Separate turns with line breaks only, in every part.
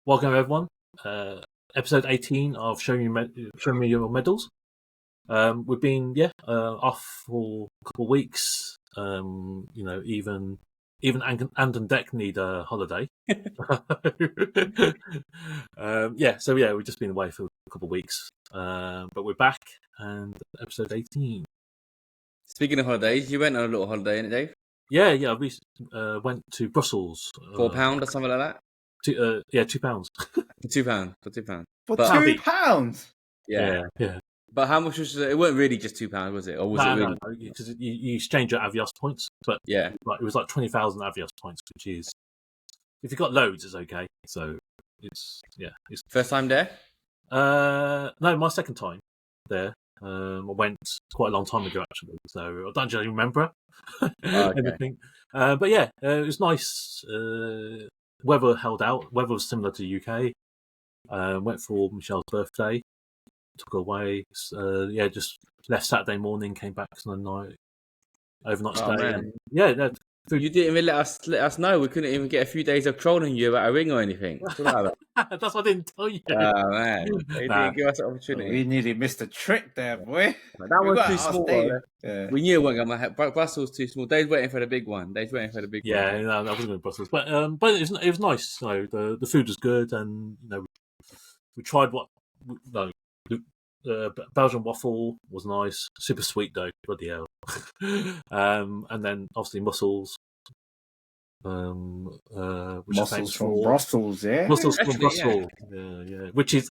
Welcome everyone. Episode 18 of Show Me Your Medals. We've been off for a couple of weeks. Even and Deck need a holiday. We've just been away for a couple of weeks. But we're back and episode 18.
Speaking of holidays, you went on a little holiday, didn't you, Dave?
Yeah. We went to Brussels.
£4 or something like that.
£2.
£2 for £2.
For £2?
Yeah. But how much was it? It wasn't really just £2, was it? Or was it really?
No, because you exchange your Avios points, but
yeah,
it was like 20,000 Avios points, which is, if you've got loads, it's okay. So it's
first time there?
No, my second time there. I went quite a long time ago actually, so I don't actually remember anything. But yeah, it was nice. Weather held out. Weather was similar to the UK. Went for Michelle's birthday. Took her away. Just left Saturday morning. Came back Sunday night. Overnight stay. And,
you didn't even let us know. We couldn't even get a few days of trolling you about a ring or anything.
That's what I didn't tell you.
Oh man, they didn't give us an opportunity.
We nearly missed a trick there, boy.
That was too small. Yeah. We knew it wasn't going to happen. Brussels too small. They's waiting for the big one. That wasn't
in Brussels, but it was nice. So the food was good, and we tried Belgian waffle was nice, super sweet though, bloody hell. And then obviously mussels.
Mussels from Brussels, yeah.
Mussels from Brussels, yeah. Which is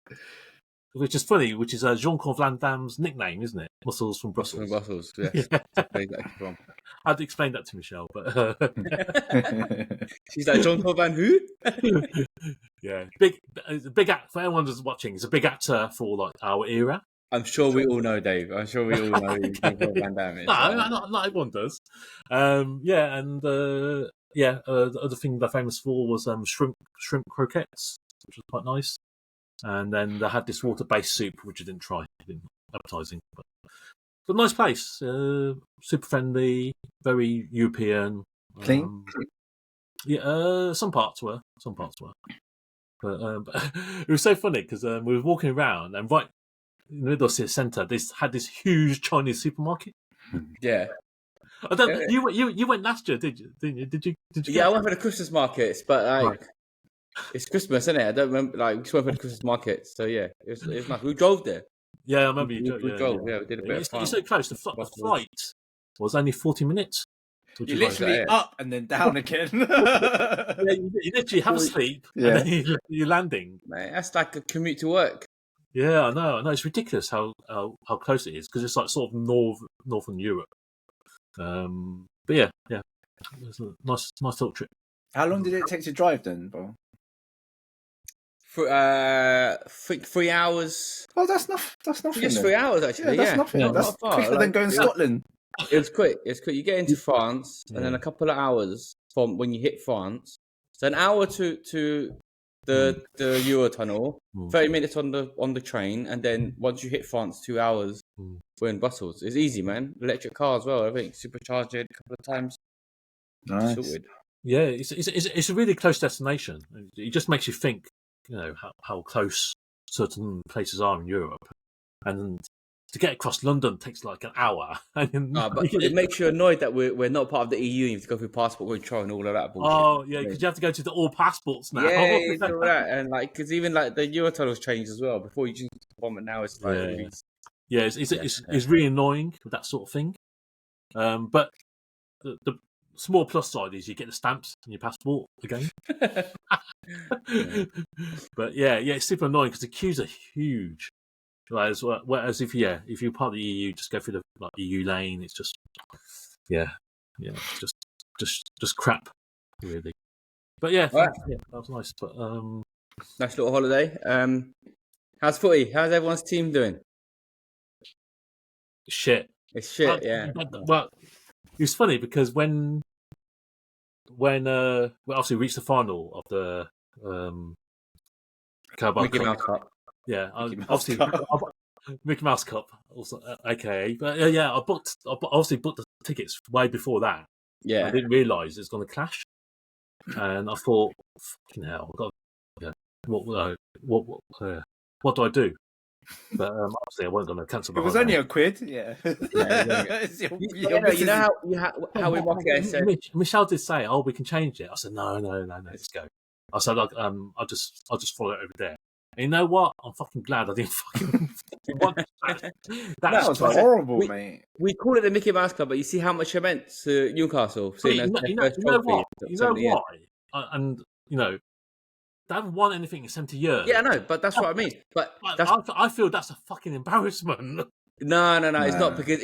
funny. Which is Jean-Claude Van Damme's nickname, isn't it? Mussels from Brussels.
From Brussels, yes.
I had to explain that to Michelle, but
she's like, Jean-Claude Van who?
Yeah, big act for everyone who's watching. He's a big actor for like our era.
I'm sure we all know Dave. I'm sure we all know who Jean-Claude Van Damme is.
Not everyone does. The other thing they're famous for was shrimp croquettes, which was quite nice. And then they had this water-based soup, which I didn't try. Appetizing, but nice place. Super friendly, very European.
Clean.
Some parts were. But it was so funny because we were walking around, and right in the middle of the centre, they had this huge Chinese supermarket.
Yeah.
I don't. You went last year, did you? Did you?
Yeah, I went for the Christmas markets, but it's Christmas, isn't it? I don't remember. We just went for the Christmas markets, so yeah, it was nice. We drove there.
Yeah, I remember you
drove. Yeah, we did a bit of fun.
It's so close. The flight was only 40 minutes.
You literally up and then down again.
You literally have a sleep and then you're landing.
Man, that's like a commute to work.
Yeah, I know. It's ridiculous how close it is because it's like sort of northern Europe. But yeah, it was a nice little trip.
How long did it take to drive then, bro?
For 3 hours.
Oh, that's nothing.
Just 3 hours actually.
Yeah, that's nothing.
Yeah,
that's quicker than going to Scotland.
It was quick. You get into France, and then a couple of hours from when you hit France. So an hour to the Eurotunnel, 30 minutes on the train, and then once you hit France, 2 hours. We're in Brussels. It's easy, man. Electric car as well. I think supercharged it a couple of times.
Nice.
Sorted.
Yeah, it's a really close destination. It just makes you think, how close certain places are in Europe, and to get across London takes like an hour.
But it makes you annoyed that we're not part of the EU. You have to go through passport control and all of that bullshit.
Oh yeah, because you have to go to the all passports now.
Yeah, all that, and because even the Eurotunnel's changed as well. Before you just bomb it, now it's like
it's really annoying with that sort of thing. But the small plus side is you get the stamps in your passport again. But it's super annoying because the queues are huge. Whereas if you're part of the EU, just go through the EU lane. It's just just crap, really. But that was nice. But
nice little holiday. How's footy? How's everyone's team doing?
Shit.
It's shit. Yeah.
Well, it was funny because when we obviously reached the final of the Carabao
Cup.
Yeah, obviously Mickey Mouse Cup, also AKA. But I obviously booked the tickets way before that.
Yeah,
I didn't realise it was going to clash, and I thought, fucking hell, I've got what do I do? But obviously, I wasn't going to cancel.
It was only £1. Yeah.
You know how we mock it. Said,
Michelle did say, "Oh, we can change it." I said, "No, let's go." I said, "I'll just follow it over there." And you know what? I'm fucking glad I didn't fucking want that.
That was horrible, mate.
We call it the Mickey Mouse Club, but you see how much it meant to Newcastle.
You know why? And they haven't won anything in 70 years.
Yeah, I know, but that's what I mean. But
I feel that's a fucking embarrassment.
No, it's not, because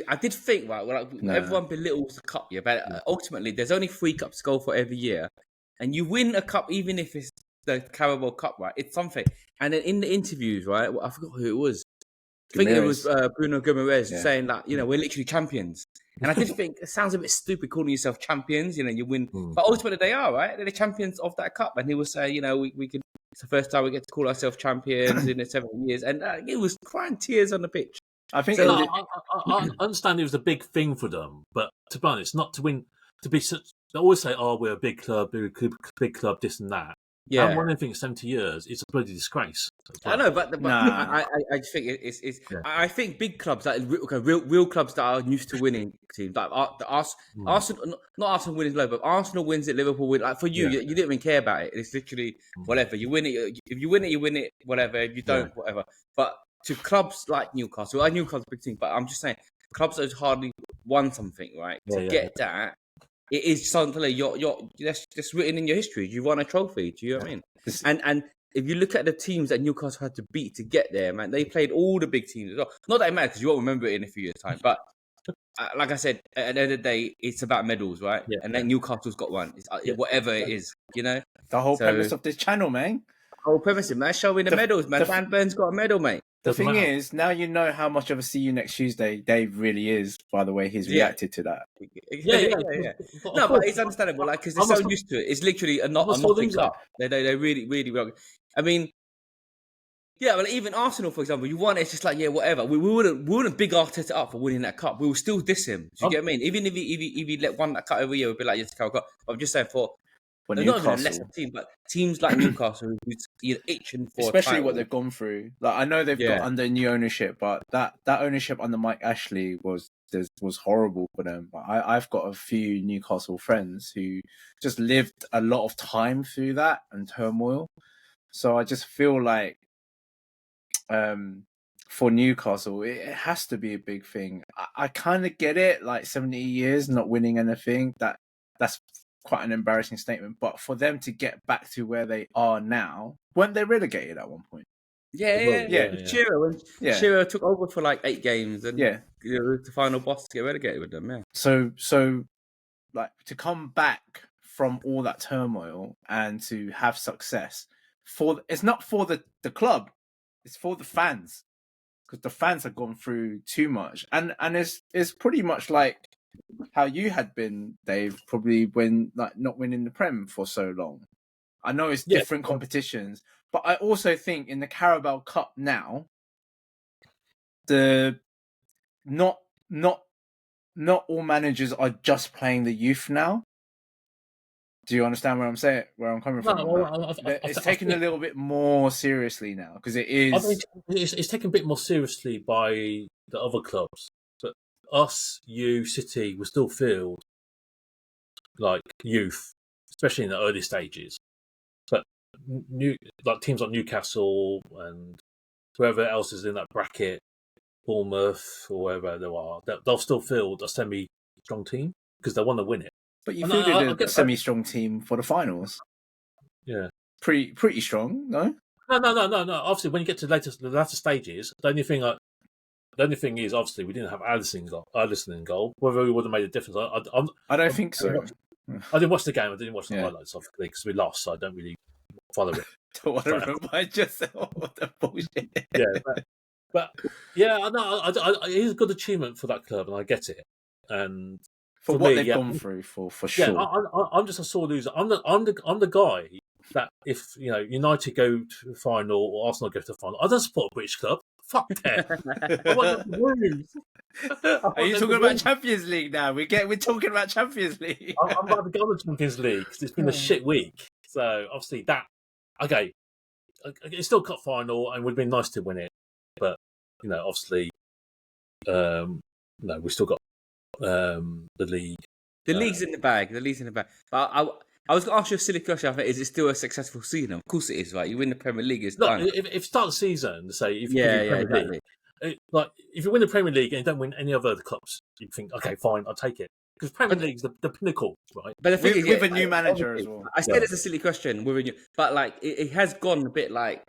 I did think, right, everyone belittles the cup, but ultimately there's only 3 cups to go for every year, and you win a cup even if it's the Carabao Cup, right? It's something. And then in the interviews, right, I forgot who it was. I think it was Bruno Guimaraes saying that, we're literally champions. And I did think it sounds a bit stupid calling yourself champions, you win. But ultimately they are, right? They're the champions of that cup. And he was saying, we could, it's the first time we get to call ourselves champions in the 7 years. And it was crying tears on the pitch.
I think I understand it was a big thing for them, but to be honest, not to win, to be such. They always say, "Oh, we're a big club, this and that." Yeah, and won anything in 70 years, it's a bloody disgrace.
I know, but I think it's. Yeah. I think big clubs, like real clubs that are used to winning teams, like Arsenal, not Arsenal wins low, but Arsenal wins it, Liverpool win. Like for you, you didn't even care about it. It's literally whatever. You win it. If you win it, you win it. Whatever. If you don't, whatever. But to clubs like Newcastle, Newcastle's a big team, but I'm just saying, clubs that have hardly won something, right? To get that, it is something like that's just written in your history. You won a trophy. Do you know what I mean? And if you look at the teams that Newcastle had to beat to get there, man, they played all the big teams as well. Not that it matters, because you won't remember it in a few years' time. But like I said, at the end of the day, it's about medals, right? Yeah, and then Newcastle's got one. It's, whatever it is, The
whole premise of this channel, man.
Whole premise, man. Showing the medals, man. Dan Burn's got a medal, mate.
The thing is, now you know how much of a see you next Tuesday Dave really is, by the way he's reacted to that.
Yeah. No, but it's understandable, because they're so used to it. It's literally a nothing cup. They really, really well. I mean, but even Arsenal, for example, you won. It's just like, whatever. We wouldn't big Arteta up for winning that cup. We will still diss him. Do you get what I mean? Even if he let one that cut every year, we'd be like, yes, Carabao Cup. But I'm just saying not even a lesser team, but teams like Newcastle who's itching for,
especially what they've gone through. Like I know they've got under new ownership, but that ownership under Mike Ashley was horrible for them. I've got a few Newcastle friends who just lived a lot of time through that and turmoil. So I just feel like for Newcastle, it has to be a big thing. I kind of get it, like 70 years not winning anything. That's quite an embarrassing statement, but for them to get back to where they are now, weren't they relegated at one point?
Yeah. Shearer took over for like 8 games, and the final boss to get relegated with them. Yeah.
So, like to come back from all that turmoil and to have success it's not for the club, it's for the fans, because the fans have gone through too much, and it's pretty much like how you had been, Dave, probably when like not winning the Prem for so long. I know it's different competitions, but I also think in the Carabao Cup now, not all managers are just playing the youth now. Do you understand where I'm coming from? It's taken a little bit more seriously now, because it is.
It's taken a bit more seriously by the other clubs. Us, City, we still feel like youth, especially in the early stages. But teams like Newcastle and whoever else is in that bracket, Bournemouth or wherever they are, they'll still feel a semi-strong team because they want to win it.
But you fielded a semi-strong team for the finals.
Yeah,
pretty strong, no?
No. Obviously, when you get to the latter stages, the only thing is, obviously, we didn't have Alisson in goal. Whether we would have made a difference,
I don't think so.
I didn't watch the game. I didn't watch the highlights, obviously, because we lost, so I don't really follow it.
Don't want to remind yourself of the bullshit.
But it is a good achievement for that club, and I get it. And
for what they've gone through, for sure.
I'm just a sore loser. I'm the guy that if United go to the final or Arsenal go to the final, I don't support a British club. Fuck that. I want them to lose.
Are you talking about Champions League now? We're talking about Champions League.
I'm about to go to the Champions League because it's been a shit week. So obviously that. Okay, it's still cup final, and it would have been nice to win it, but obviously, no, we still got the league.
The league's in the bag. But I was going to ask you a silly question. I think, is it still a successful season? Of course it is, right? You win the Premier League, it's
Look,
done.
if you start the season, say if you
Yeah,
win the Premier
exactly.
League, like if you win the Premier League and you don't win any other cups, you think, okay, fine, I'll take it, because Premier League's the pinnacle, right?
But the thing is,
with a new manager as well.
I said it's a silly question with a new, but like it has gone a bit like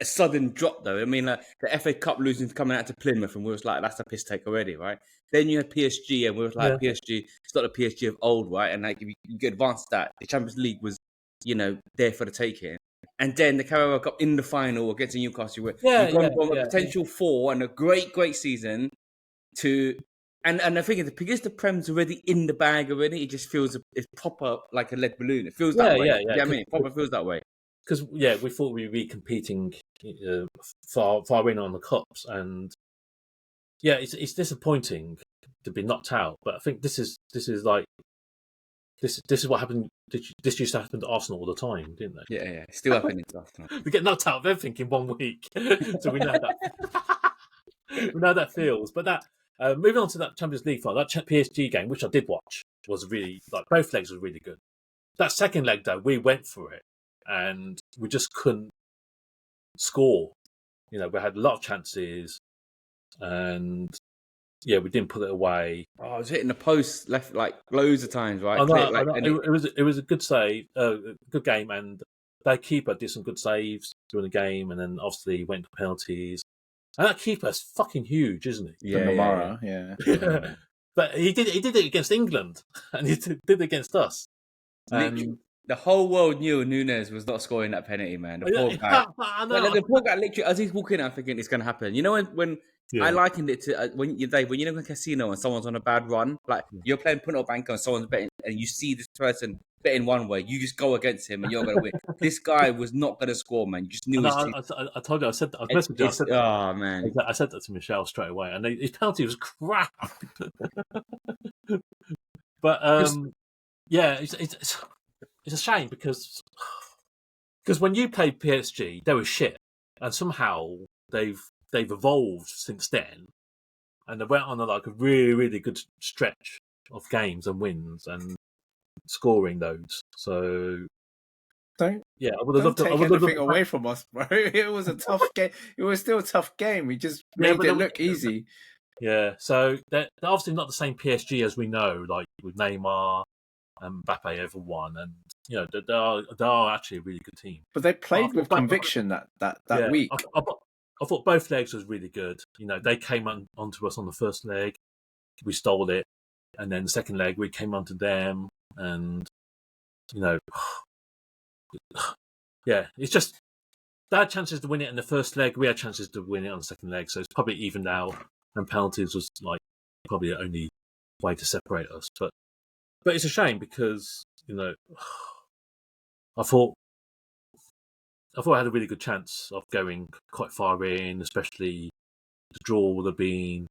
a sudden drop though. I mean, the FA Cup losing coming out to Plymouth, and we was like, that's a piss take already, right? Then you had PSG, and we was like, PSG, it's not the PSG of old, right? And like if you get advanced that, the Champions League was, there for the taking. And then the Carabao Cup in the final against Newcastle, where you've gone from a potential 4 and a great season to, and the thing is, because the Prem's already in the bag already, it just feels it's proper like a lead balloon. It feels that way. Yeah, I mean, it proper feels that way.
Because we thought we'd be competing far in on the cups, and it's disappointing to be knocked out. But I think this is like this is what happened. This used to happen to Arsenal all the time, didn't they?
Yeah, still happening to Arsenal.
We get knocked out of everything in 1 week, so we know that. We know that feels. But that moving on to that Champions League final, that PSG game, which I did watch, was really both legs were really good. That second leg though, we went for it. And we just couldn't score. We had a lot of chances, and we didn't put it away.
Oh, I was hitting the post left like loads of times, right?
I know. It was a good save, good game, and their keeper did some good saves during the game, and then obviously went to penalties. And that keeper's fucking huge, isn't he?
Yeah.
But he did it against England, and he did it against us.
The whole world knew Nunes was not scoring that penalty, man. The poor guy. The poor guy, literally, as he's walking out, thinking it's going to happen. You know when I likened it to when you go in a casino and someone's on a bad run, like you're playing Punto Banco and someone's betting, and you see this person betting one way, you just go against him and you're going to win. This guy was not going to score, man. You just knew.
I told you. I said
oh man,
I said that to Michelle straight away, and his penalty was crap. But it's a shame because when you played PSG, they were shit, and somehow they've evolved since then, and they went on a really really good stretch of games and wins and scoring those. So
I would have loved to take anything away from us, bro. It was a tough game. It was still a tough game. We just made it look easy.
Yeah, so they're obviously not the same PSG as we know, like with Neymar and Mbappe over one, and they are actually a really good team.
But they played with conviction that week.
I thought both legs was really good. They came onto us on the first leg, we stole it, and then the second leg we came onto them, and it's just they had chances to win it in the first leg. We had chances to win it on the second leg, so it's probably evened out. And penalties was probably the only way to separate us, but it's a shame because I thought I had a really good chance of going quite far in, especially the draw would have been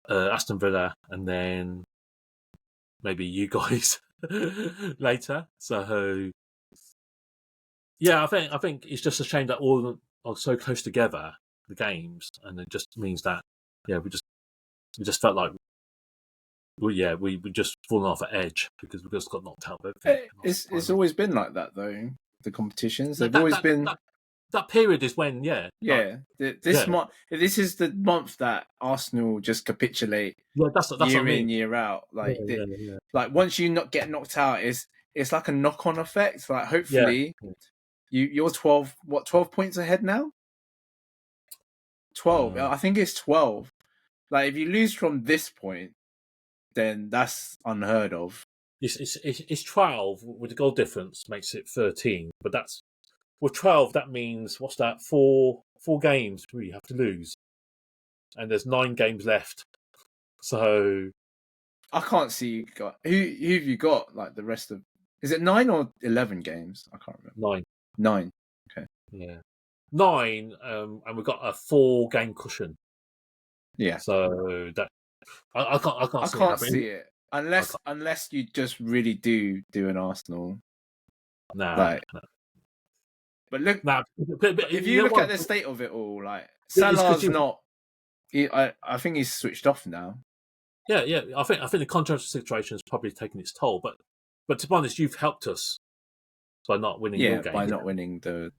Aston Villa and then maybe you guys later. So I think it's just a shame that all of them are so close together, the games, and it just means that we just felt like we just fallen off at edge because we just got knocked out of everything.
It's always been like that though. The competitions they've always been.
That period is when
this is the month that Arsenal just capitulate.
That's
year in year out. Like once you not get knocked out, it's like a knock on effect. Like hopefully you're 12 points ahead now. 12. I think it's 12. Like if you lose from this point, then that's unheard of.
It's 12 with the goal difference makes it 13, but that's with 12. That means what's that? Four games we have to lose, and there's 9 games left. So
I can't see you got who have you got? Like the rest of is it 9 or 11 games? I can't remember. 9. Okay.
Yeah. 9, and we've got a 4-game cushion.
Yeah.
So that I can't
see it unless you just really do an Arsenal.
No.
But look,
Now, but
if you look at the state of it all, like Salah's not. I think he's switched off now.
Yeah. I think the contract situation has probably taken its toll. But to be honest, you've helped us by not winning your game.
By not winning the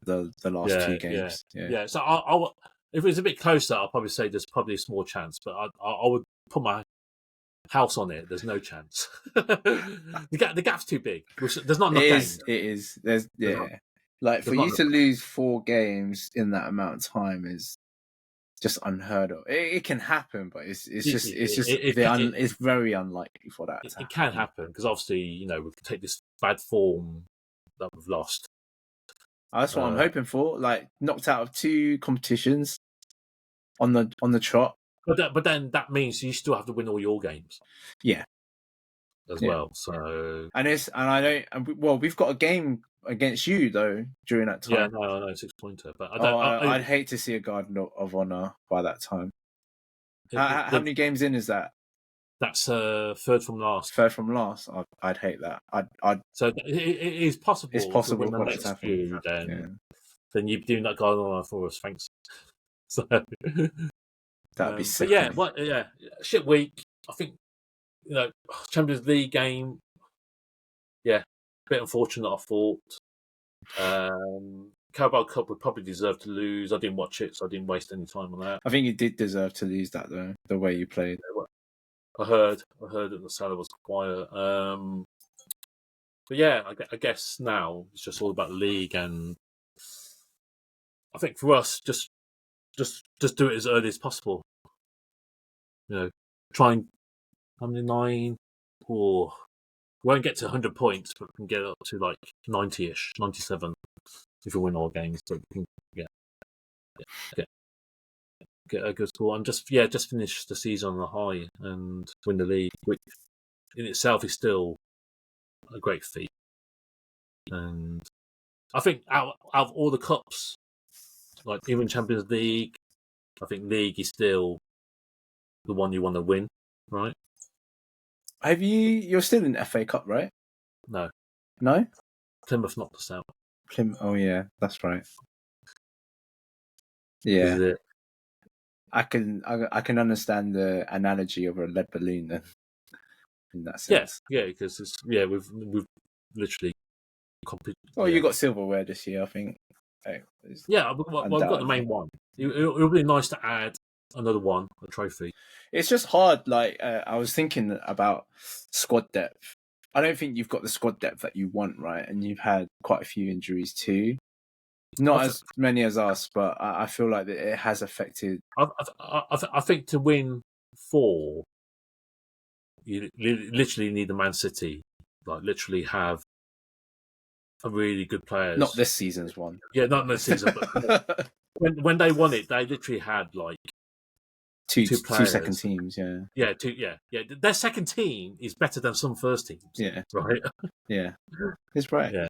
last two games.
Yeah. So I if it was a bit closer, I'll probably say there's probably a small chance. But I would put my house on it. There's no chance. The gap's too big. There's not enough games.
It is. Like for you to lose 4 games in that amount of time is just unheard of. It can happen, but it's very unlikely for that.
It can happen because obviously we can take this bad form that we've lost.
That's what I'm hoping for. Like knocked out of 2 competitions on the trot.
But then that means you still have to win all your games.
Yeah.
As well. So
we've got a game against you though during that time.
Yeah, no, I know 6-pointer, but
I'd hate to see a Guard of Honor by that time. How many games in is that?
That's third from last.
Third from last. I'd hate that.
So it is possible.
It's possible
for the next few. Then you do that Guard of Honor for us. Thanks. So
that'd be sick.
Shit week. I think Champions League game. Yeah, a bit unfortunate. I thought. Carabao Cup would probably deserve to lose. I didn't watch it, so I didn't waste any time on that.
I think you did deserve to lose that though, the way you played.
I heard that the Salah was quiet. But yeah, I guess now it's just all about the league, and I think for us, just do it as early as possible. Try and how many 9 or won't get to 100 points, but we can get up to like 90-ish, 97 if we win all games. So we can get a good score and just finish the season on a high and win the league, which in itself is still a great feat. And I think out of all the cups, like even Champions League, I think league is still the one you want to win, right?
You're still in FA Cup, right?
No. Plymouth knocked us out.
Oh yeah, that's right. Yeah. I can understand the analogy of a lead balloon then. In that sense.
Yeah, because we've literally competed.
Oh, you got silverware this year, I think.
We've got the main one. It would be nice to add another one, a trophy.
It's just hard. Like I was thinking about squad depth. I don't think you've got the squad depth that you want, right? And you've had quite a few injuries too. Not as many as us, but I feel like that it has affected.
I think to win 4, you literally need the Man City. Like literally have a really good players.
Not this season's one.
Yeah, not this season. But when they won it, they literally had like two
second teams. Yeah.
Yeah. Their second team is better than some first teams.
Yeah.
Right.
Yeah. It's right.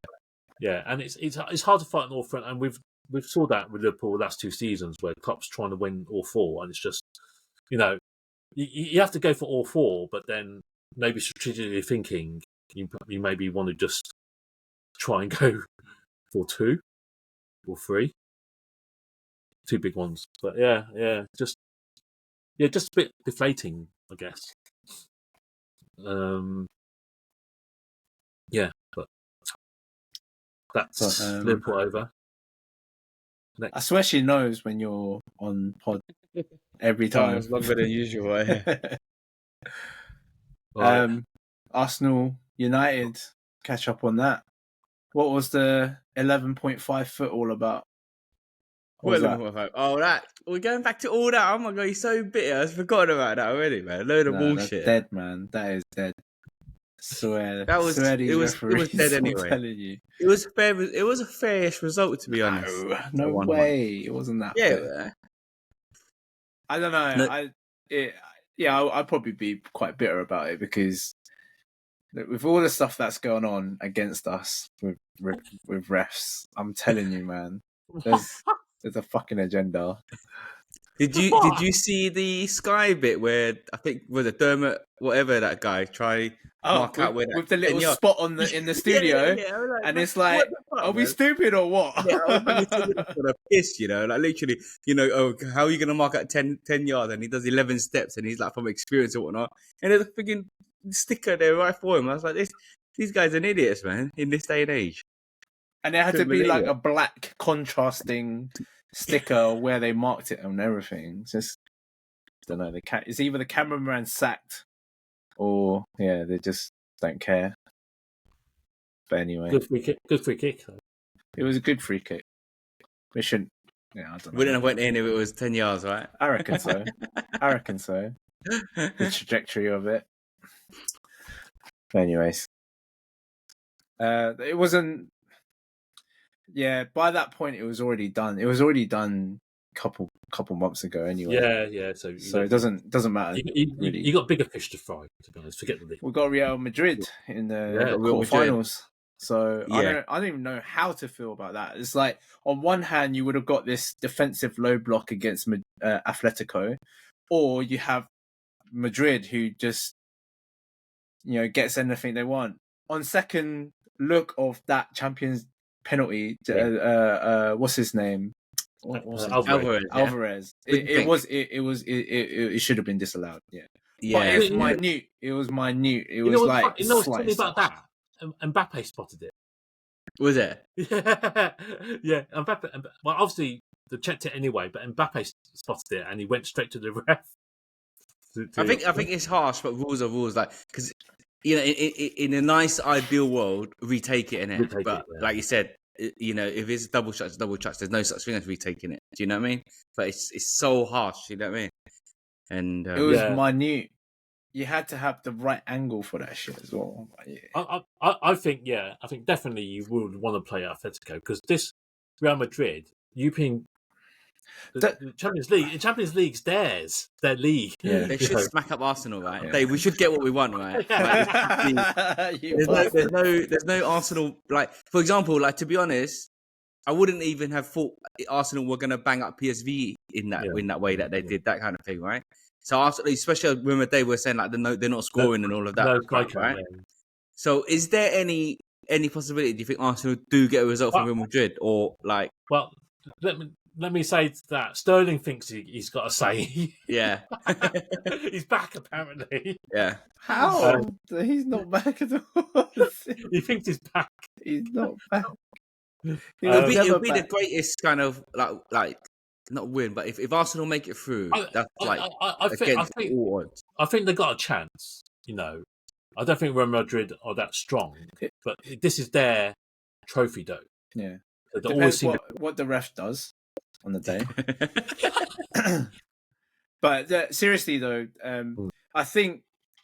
Yeah, and it's hard to fight on all front, and we've saw that with Liverpool the last 2 seasons where Klopp's trying to win all 4, and it's just you have to go for all 4, but then maybe strategically thinking you maybe want to just try and go for 2 or 3, 2 big ones. But just a bit deflating, I guess. But that's Liverpool over. Next.
I swear she knows when you're on pod every time.
It's longer than usual.
Right. Arsenal United, catch up on that. What was the 11.5 foot all about?
What 11.5? Oh, that. We're going back to all that. Oh my god, you're so bitter. I've forgotten about that already, man. Load of bullshit.
That's dead, man. That is dead. Swear.
That was it was dead anyway.
I'm telling you.
It was fair. It was a fairish result, to be honest.
No way. It wasn't that.
Yeah.
I don't know. I'd probably be quite bitter about it because with all the stuff that's going on against us with refs, I'm telling you, man, there's a fucking agenda.
Did you see the Sky bit where I think was it Dermot, whatever that guy, try mark out where
with the little spot on in the studio,
I was like,
and
man,
it's like,
what the fuck,
are we
man?
stupid or what?
Yeah, I was really for a piss, like literally, oh, how are you gonna mark out 10 yards? And he does 11 steps, and he's like from experience or whatnot, and there's a freaking sticker there right for him. I was like, these guys are idiots, man, in this day and age.
And it had to be like a black contrasting sticker where they marked it and everything. Just don't know. It's either the cameraman sacked, or they just don't care. But anyway,
good free kick. Though.
It was a good free kick. We shouldn't. Yeah, I don't know.
Wouldn't have went in if it was 10 yards, right?
I reckon so. The trajectory of it. But anyways, it wasn't. Yeah, by that point it was already done. It was already done couple months ago anyway.
Yeah. So
it doesn't matter.
You got bigger fish to fry, to be honest. Forget the league.
We got Real Madrid in the quarterfinals. So I don't even know how to feel about that. It's like on one hand you would have got this defensive low block against Atletico, or you have Madrid who just gets anything they want. On second look of that Champions penalty, what's his name? Alvarez. It should have been disallowed. Yeah. But it was minute. It was minute. It was like
what's funny about that? Mbappe spotted it.
Was it?
Yeah. Mbappe. Well, obviously they checked it anyway, but Mbappe spotted it and he went straight to the ref.
I think it's harsh, but rules are rules. Like because in a nice ideal world, retake it in it. But like you said, if it's double shots, double shots. There's no such thing as retaking it. Do you know what I mean? But it's so harsh. You know what I mean? And
it was minute. You had to have the right angle for that shit as well.
Yeah. I think definitely you would want to play Atletico because this Real Madrid, the Champions League's theirs. Their league.
Yeah. They should smack up Arsenal, right? Yeah. We should get what we want, right? There's no Arsenal. Like, for example, to be honest, I wouldn't even have thought Arsenal were going to bang up PSV in that way that they did that kind of thing, right? So Arsenal, especially when they were saying they're not scoring and all of that, crap, right? Yeah. So is there any possibility? Do you think Arsenal do get a result from Real Madrid, or like?
Well, let me say that Sterling thinks he's got a say.
Yeah,
he's back apparently.
Yeah,
how? He's not back at all.
He thinks he's back.
He's not back.
It'll be the greatest kind of like not win, but if Arsenal make it through, that's against all odds.
I think they got a chance. I don't think Real Madrid are that strong, but this is their trophy, though.
Yeah, depends what the ref does on the day. But seriously, though, I think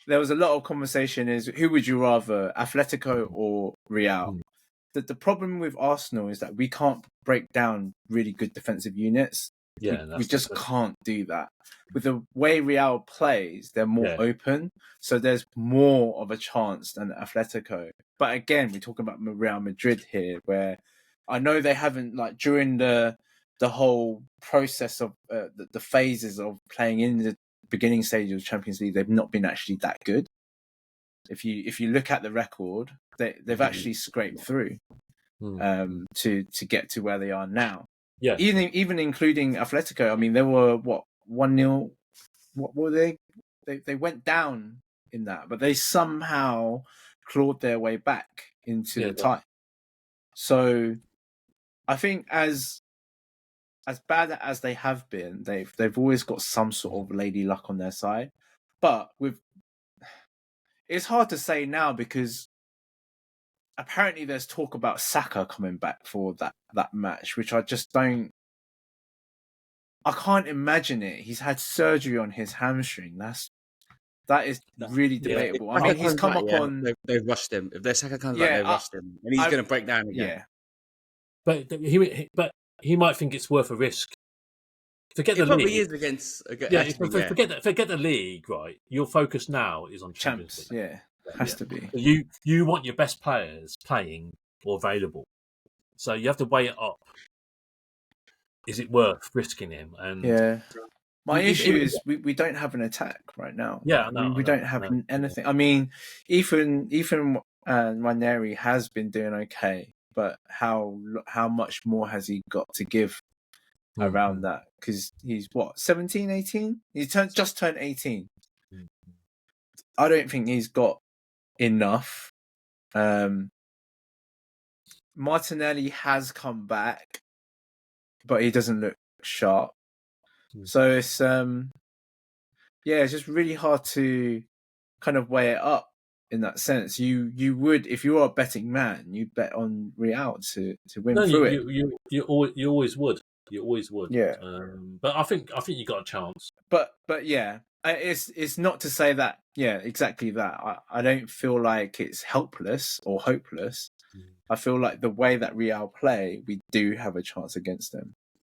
there was a lot of conversation: is who would you rather, Atletico or Real? The problem with Arsenal is that we can't break down really good defensive units.
Yeah,
we just can't do that. With the way Real plays, they're more open, so there's more of a chance than Atletico. But again, we're talking about Real Madrid here, where I know they haven't during the whole process of the phases of playing in the beginning stage of the Champions League, they've not been actually that good. If you look at the record, they've actually scraped through to get to where they are now.
Yeah,
even including Atletico. I mean, they were 1-0. What were they? They went down in that, but they somehow clawed their way back into the tie. So, I think as bad as they have been, they've always got some sort of lady luck on their side. But it's hard to say now because apparently there's talk about Saka coming back for that match, which I just don't. I can't imagine it. He's had surgery on his hamstring. That is really debatable. I mean, he's come up on.
They've rushed him. If their Saka comes back, they've rushed him, and he's going to break down again.
Yeah, but he might think it's worth a risk. Forget the league.
Probably is against
forget the league, right? Your focus now is on Champions League.
Yeah. Has to be.
You want your best players playing or available, so you have to weigh it up. Is it worth risking him? And
My issue is we don't have an attack right now.
Yeah,
we don't have anything. I mean, Ethan Ranieri has been doing okay, but how much more has he got to give around that? Because he's what, 17, 18? He just turned 18. I don't think he's got enough. Martinelli has come back, but he doesn't look sharp. So it's it's just really hard to kind of weigh it up in that sense. You would, if you are a betting man, you'd bet on Real to win through it.
You always would. You always would.
Yeah.
But I think you got a chance.
But yeah, it's not to say that. Yeah, exactly that. I don't feel like it's helpless or hopeless. I feel like the way that Real play, we do have a chance against them,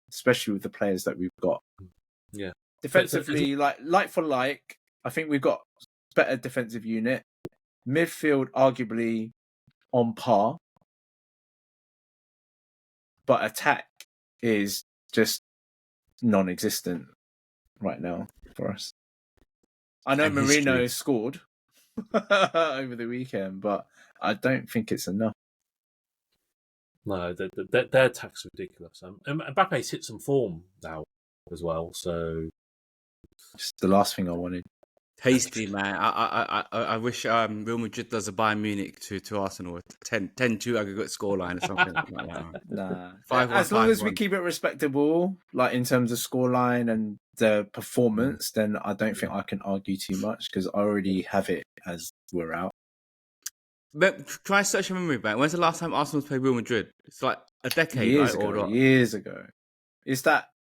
especially with the players that we've got.
Yeah.
Defensively, like for like, I think we've got better defensive unit. Midfield, arguably on par, but attack is just non-existent right now for us. I know Marino scored over the weekend, but I don't think it's enough.
No, their attack's ridiculous. And Mbappe's hit some form now as well, so
just the last thing I wanted.
Tasty, man. I wish Real Madrid does a Bayern Munich to Arsenal with 10-2 aggregate scoreline or something like that.
Nah.
5-1,
as long as we
5-1.
keep it respectable, like in terms of scoreline and the performance, then I don't think I can argue too much because I already have it as we're out.
But try and search your memory back. When's the last time Arsenal played Real Madrid? It's like a decade,
years
right?
ago. Years ago.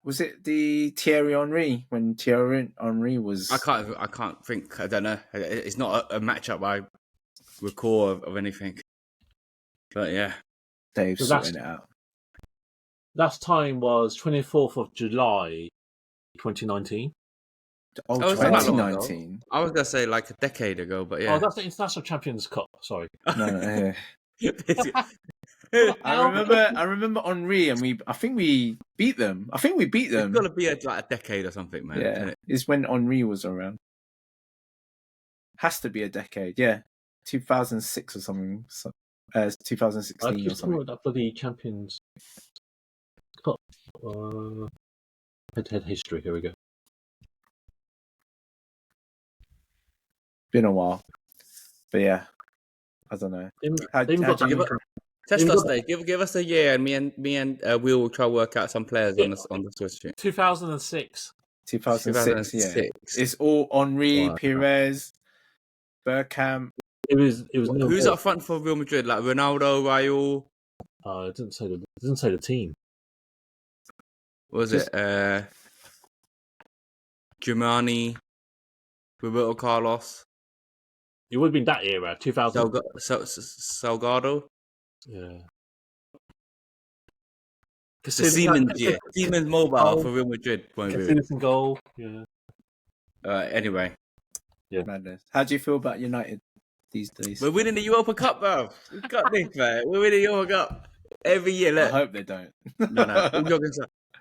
Was it the Thierry Henry when Thierry Henry was?
I can't think. I don't know. It's not a matchup I recall of anything. But yeah,
Dave's sorting it out.
Last time was 24th of July, 2019.
Oh, 2019.
I was gonna say like a decade ago, but yeah.
Oh, that's the International Champions Cup. Sorry.
No. I remember Henry, and I think we beat them. It's
got to be like a decade or something, man.
Yeah, it's when Henry was around. Has to be a decade, yeah. 2006 or something. 2016 or something.
That bloody Champions Cup. Head history. Here we go.
Been a while, but yeah, I don't know.
Test us, Dave. Give us a year, and me and Will will try to work out some players on the Swiss street.
2006.
2006. Yeah. It's all Henry, Pires, Bergkamp.
It was.
Who's up front for Real Madrid? Like Ronaldo, Raul.
It didn't say the team.
Was it Giuliani, Roberto Carlos?
It would have been that era, 2000.
Salgado.
Yeah.
Siemens Mobile for Real Madrid.
Casillas in goal. Yeah.
Anyway.
Yeah.
Madness. How do you feel about United these days?
We're winning the Europa Cup, bro. We got this, man. We're winning the Europa Cup every year. Look.
I hope they don't.
No.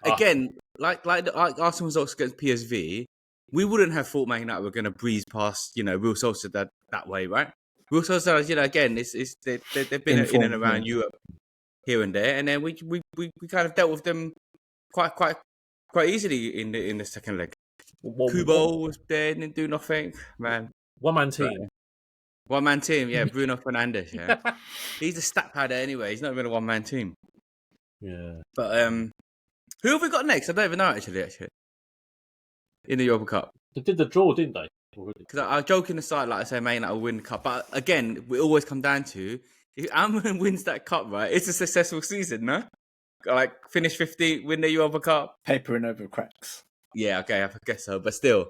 Again, like Arsenal results against PSV, we wouldn't have thought Man United were going to breeze past, Real Sociedad that way, right? Real Sociedad, again, they've been in and around Europe here and there, and then we kind of dealt with them quite easily in the second leg. Kubo was there, didn't do nothing, man.
One-man team.
Right. One-man team, yeah. Bruno Fernandes, yeah. He's a stat padder anyway. He's not even a one-man team.
Yeah.
But who have we got next? I don't even know actually. In the Europa Cup.
They did the draw, didn't they?
Because I joke in the side, like I say, Man United will win the cup. But again, we always come down to if Amman wins that cup, right? It's a successful season, no? Like finish 50, win the Europa Cup,
papering over cracks.
Yeah, okay, I guess so, but still,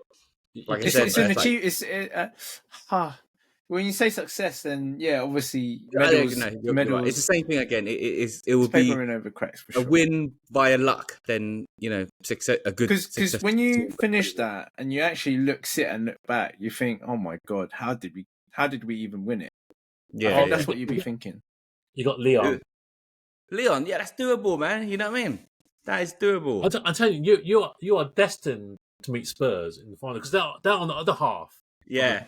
like it's an achievement. When you say success, then yeah, obviously medals.
Right. It's the same thing again. It will be
over cracks for
sure. A win via luck, then success. A good
because when you finish that and you actually sit and look back, you think, oh my god, how did we even win it?
Yeah,
that's what you'd be thinking.
You got Leon.
Leon, yeah, that's doable, man. You know what I mean? That is doable.
I tell you, you are destined to meet Spurs in the final because they're on the other half.
Yeah.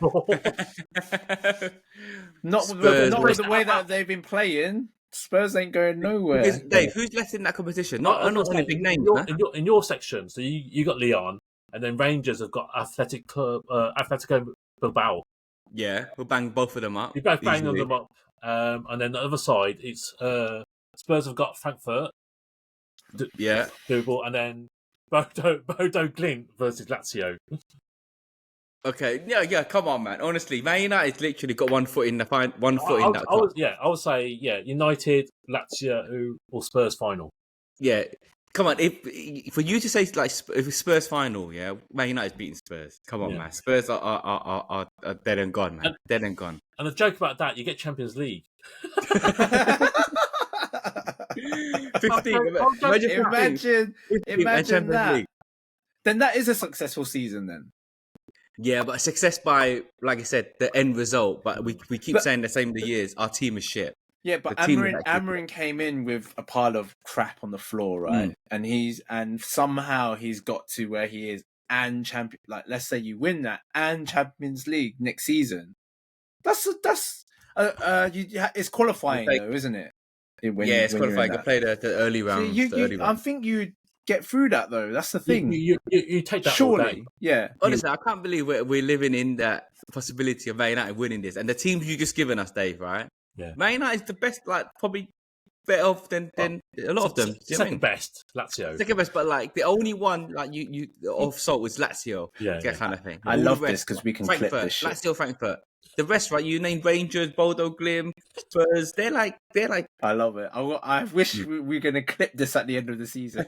Not with the way that they've been playing. Spurs ain't going nowhere.
Because, Dave, who's left in that competition? I'm not saying big names.
In your section, so you got Leon, and then Rangers have got Atletico Bilbao.
Yeah, we'll bang both of them up.
You both bang them up. And then the other side, it's Spurs have got Frankfurt. Doable, and then Bodo Glimt versus Lazio.
Okay, yeah, come on, man. Honestly, Man United's literally got 1 foot in the that.
I would say United, Lazio, or Spurs final.
Yeah, come on. If for you to say like if it's Spurs final, yeah, Man United's beating Spurs. Come on, man. Spurs are dead and gone, man. Dead and gone.
And the joke about that, you get Champions League.
15.
Imagine that. League. Then that is a successful season. Then.
Yeah, but success by, like I said, the end result. But we keep saying the same the years. Our team is shit.
Yeah, but Amarin came in with a pile of crap on the floor, right? And somehow he's got to where he is and champion. Like, let's say you win that and Champions League next season. It's qualifying though, isn't it?
It's qualifying. You play the early rounds.
I think you get through that though. That's the thing.
You take that
surely.
All day.
Yeah.
Honestly, I can't believe we're living in that possibility of Man United winning this. And the teams you just given us, Dave, right?
Yeah.
Man United is the best, like probably better off than a lot of them.
Second best, Lazio.
Second best, but like the only one like you off salt was Lazio. Kind of thing.
I love this because we can clip this shit.
Lazio, Frankfurt. The rest, right? You named Rangers, Bodo Glimt, Spurs. They're like.
I love it. I wish we were going to clip this at the end of the season.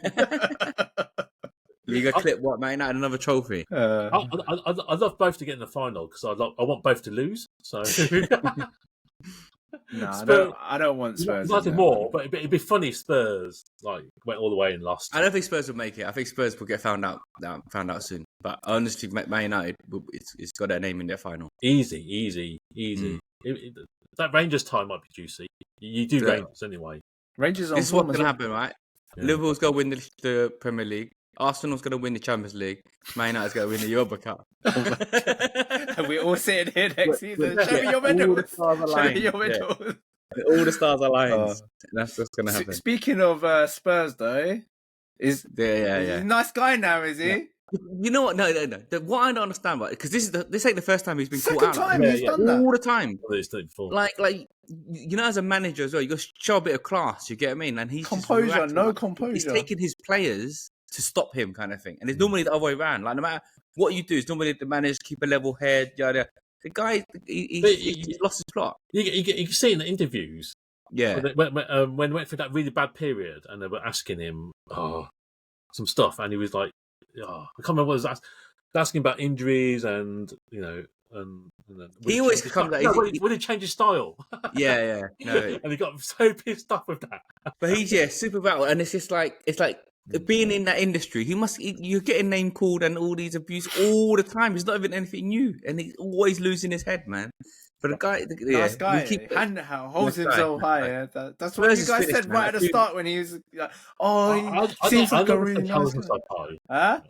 You gonna clip what, Man United another trophy?
I'd love both to get in the final because I want both to lose. So.
No, I don't want Spurs.
Nothing more, but it'd be funny if Spurs went all the way and lost.
I don't think Spurs will make it. I think Spurs will get found out soon. But honestly, Man United, it's got their name in their final.
Easy. That Rangers time might be juicy. You do Rangers anyway.
Rangers.
This is what's going to happen, right? Yeah. Liverpool's going to win the Premier League. Arsenal's going to win the Champions League. Man United's going to win the Europa Cup.
And we're all sitting here next season. Show me your medals. All
the stars align. That's what's going to happen.
Speaking of Spurs, though, he's a nice guy now, is he?
Yeah. You know what? No. What I don't understand about it, because this ain't the first time he's been caught out.
Second time he's done that.
All the time.
Like,
as a manager as well, you got to show a bit of class. You get what I mean? And he's
composure.
He's taking his players to stop him, kind of thing. And it's normally the other way around. Like, no matter what you do, it's normally the manager keep a level head. Yada. The guy, he's lost his plot.
You can see in the interviews.
Yeah.
When they went through that really bad period, and they were asking him some stuff, and he was like, I can't remember what it was asking about injuries and
he always comes out.
Would he change his style?
Yeah. No.
And he got so pissed off with that.
But he's super battle, and it's just like being in that industry. You're getting name called and all these abuse all the time. It's not even anything new, and he's always losing his head, man. But
nice guy, holds himself high. Yeah? That's what you guys said right at the start when he was like, he seems like a really nice guy. Huh?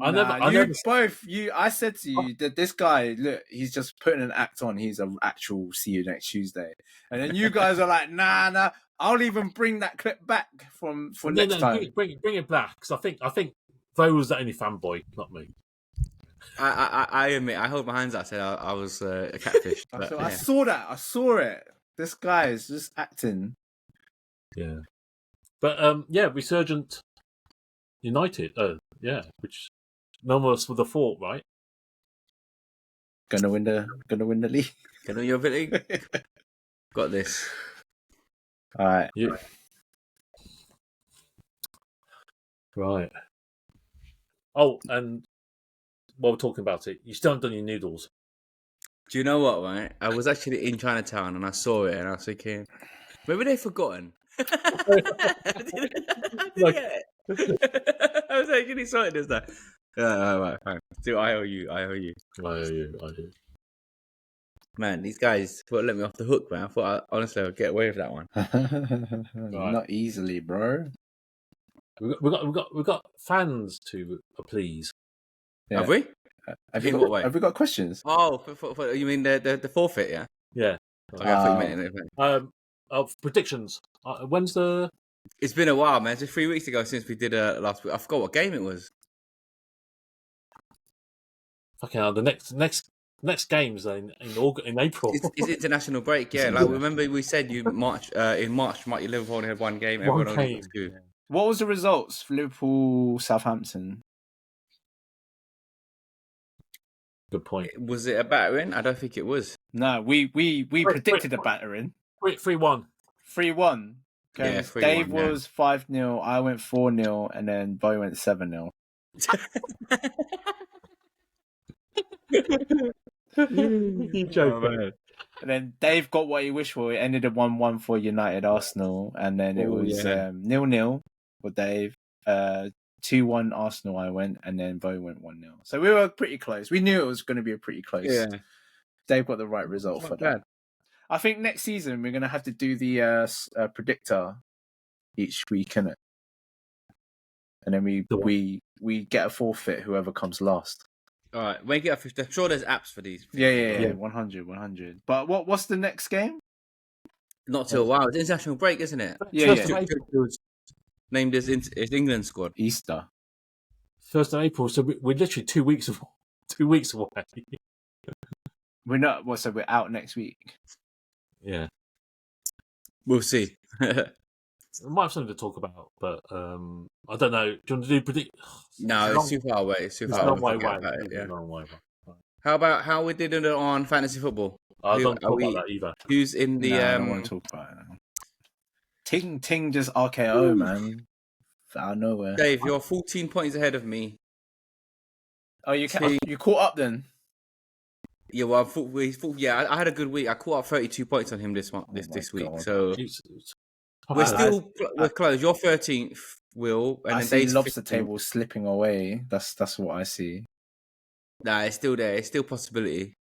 I said to you that this guy, look, he's just putting an act on. He's an actual see you next Tuesday. And then you guys are like, nah. I'll even bring that clip back for next time.
Bring it back, because I think Vo was the only fanboy, not me.
I admit, I hold my hands up. I said I was a catfish. But,
I saw that. I saw it. This guy is just acting.
Yeah. But, Resurgent United. Which none of us would have thought, right?
Gonna win the league.
Gonna win your league. Got this.
All right.
Yeah. Right. Oh, and while we're talking about it, you still haven't done your noodles.
Do you know what, right? I was actually in Chinatown and I saw it and I was thinking, maybe they've forgotten. I was actually sorted as that. Right, fine. Do I owe you?
I owe you.
Man, these guys let me off the hook, man. I thought honestly I'd get away with that one.
Right. Not easily, bro.
We've got fans to please.
Have we?
Have
In
you
what
got,
way?
have we got questions?
Oh, for you mean the forfeit? Yeah.
Yeah.
Okay, I thought you meant it.
Predictions. When's the?
It's been a while, man. It's just 3 weeks ago since we did last week. I forgot what game it was.
Fucking hell, the next games in April.
It's international break, yeah. Like remember we said in March, Liverpool only had one game.
One
Everyone only
game.
got two.
What was the results for Liverpool Southampton?
Good point.
Was it a battering? I don't think it was.
No, we predicted a battering.
3-1.
3-1.
Yeah, 3-1,
Dave was 5-0, I went 4-0, and then Bo went 7-0.
You joke, man.
And then Dave got what he wished for. It ended at 1-1 for United Arsenal, and then it was 0-0 for Dave. 2-1 Arsenal I went, and then Bo went 1-0. So we were pretty close. We knew it was going to be a pretty close.
Yeah.
Dave got the right result for that. I think next season we're going to have to do the predictor each week, innit? And then we get a forfeit whoever comes last.
All right, make it up. I'm sure there's apps for these.
Yeah. 100. But what's the next game?
Not till a while. It's international break, isn't it?
Yeah.
Named as England squad.
Easter.
1st of April. So we're literally 2 weeks away.
We're not. Well, so we're out next week.
Yeah,
We'll see.
we might have something to talk about, but I don't know. Do you want to do predict?
No, it's too far away. It's too far away. Yeah. How about how we did it on fantasy football?
I don't talk about that either.
Who's in the?
I don't want to talk about it. Ting just RKO, man. Out of nowhere.
Dave, you're 14 points ahead of me.
Oh, you caught up then?
Yeah, well, I had a good week. I caught up 32 points on him this week.
God.
So we're close. You're 13th, Will, and
I
then
see
Dave's
lobster
15th.
table slipping away. That's what I see.
Nah, it's still there. It's still a possibility.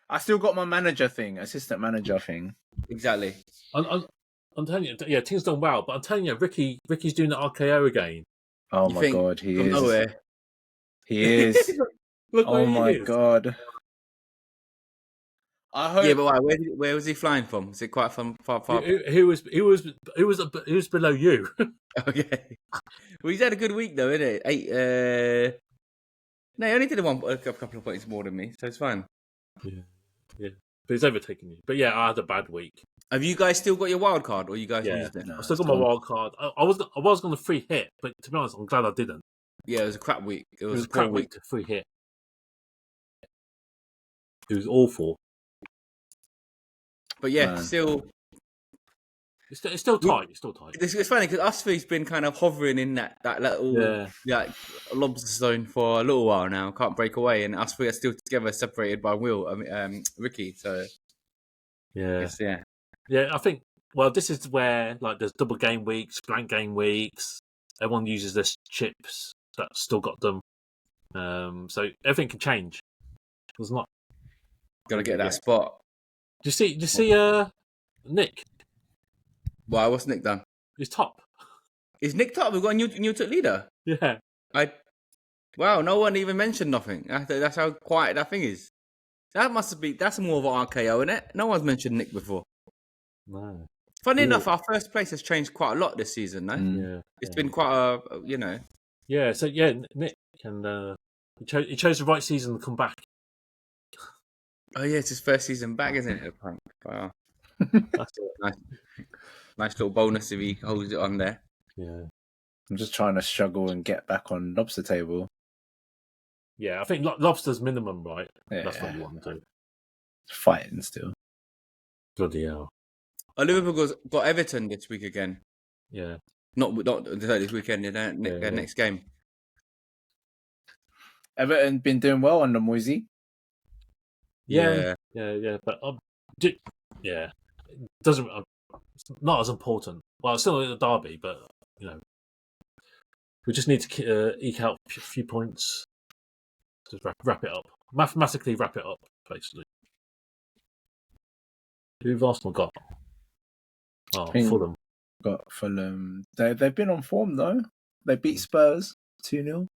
I still got my assistant manager thing.
Exactly.
I'm telling you, yeah, Ting's done well, but I'm telling you, Ricky's doing the RKO again.
Oh my God, he is.
Nowhere.
He is.
Look
oh my God. I hope.
Yeah, but where was he flying from? Is it quite far?
Who was below you?
Okay. Well, he's had a good week though, isn't it? No, he only did a couple of points more than me, so it's fine.
Yeah. But he's overtaken you. But yeah, I had a bad week.
Have you guys still got your wild card, or you guys used it?
No, I still got my wild card. I was going to free hit, but to be honest, I'm glad I didn't.
Yeah, it was a crap week.
It was a crap week to free hit. It was awful.
But yeah,
Man.
still.
It's still tight.
It's funny because us three's been kind of hovering in that little lobster zone for a little while now. Can't break away, and us three are still together, separated by Ricky. So
yeah.
Yeah,
I think. Well, this is where there's double game weeks, blank game weeks. Everyone uses their chips that still got them, so everything can change. It's not.
Gotta get that spot.
Do you see Nick?
Why? What's Nick done?
He's top.
Is Nick top? We've got a new leader.
Yeah.
Wow, no one even mentioned nothing. That's how quiet that thing is. That's more of an RKO, isn't it? No one's mentioned Nick before.
No.
Funny enough, our first place has changed quite a lot this season, no?
Yeah.
It's been quite
Yeah, so Nick and he chose the right season to come back.
Oh yeah, it's his first season back, isn't it? Wow.
That's
it. Nice little bonus if he holds it on there.
Yeah.
I'm just trying to struggle and get back on lobster table.
Yeah, I think lobster's minimum, right?
Yeah.
That's what you want to do.
Fighting still.
Bloody hell.
Liverpool got Everton this week again.
Yeah.
Not this weekend, next game.
Everton
been doing well under Moisey.
Yeah. But it doesn't. It's not as important. Well, it's still a derby, but we just need to eke out a few points. Just wrap it up. Mathematically wrap it up, basically. Who've Arsenal got? Oh, Fulham.
Got Fulham. They've been on form though. They beat Spurs 2-0.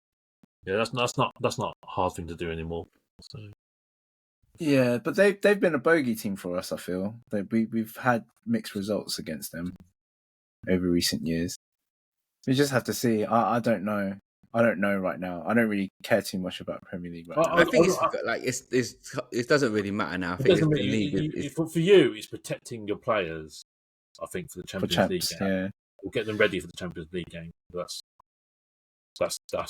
Yeah, that's not a hard thing to do anymore. So.
Yeah, but they've been a bogey team for us. I feel we've had mixed results against them over recent years. We just have to see. I don't know. I don't know right now. I don't really care too much about Premier League right now.
I think it doesn't really matter now. I think the league
for you, it's protecting your players. I think for the Champions League game,
yeah,
we'll get them ready for the Champions League game. That's the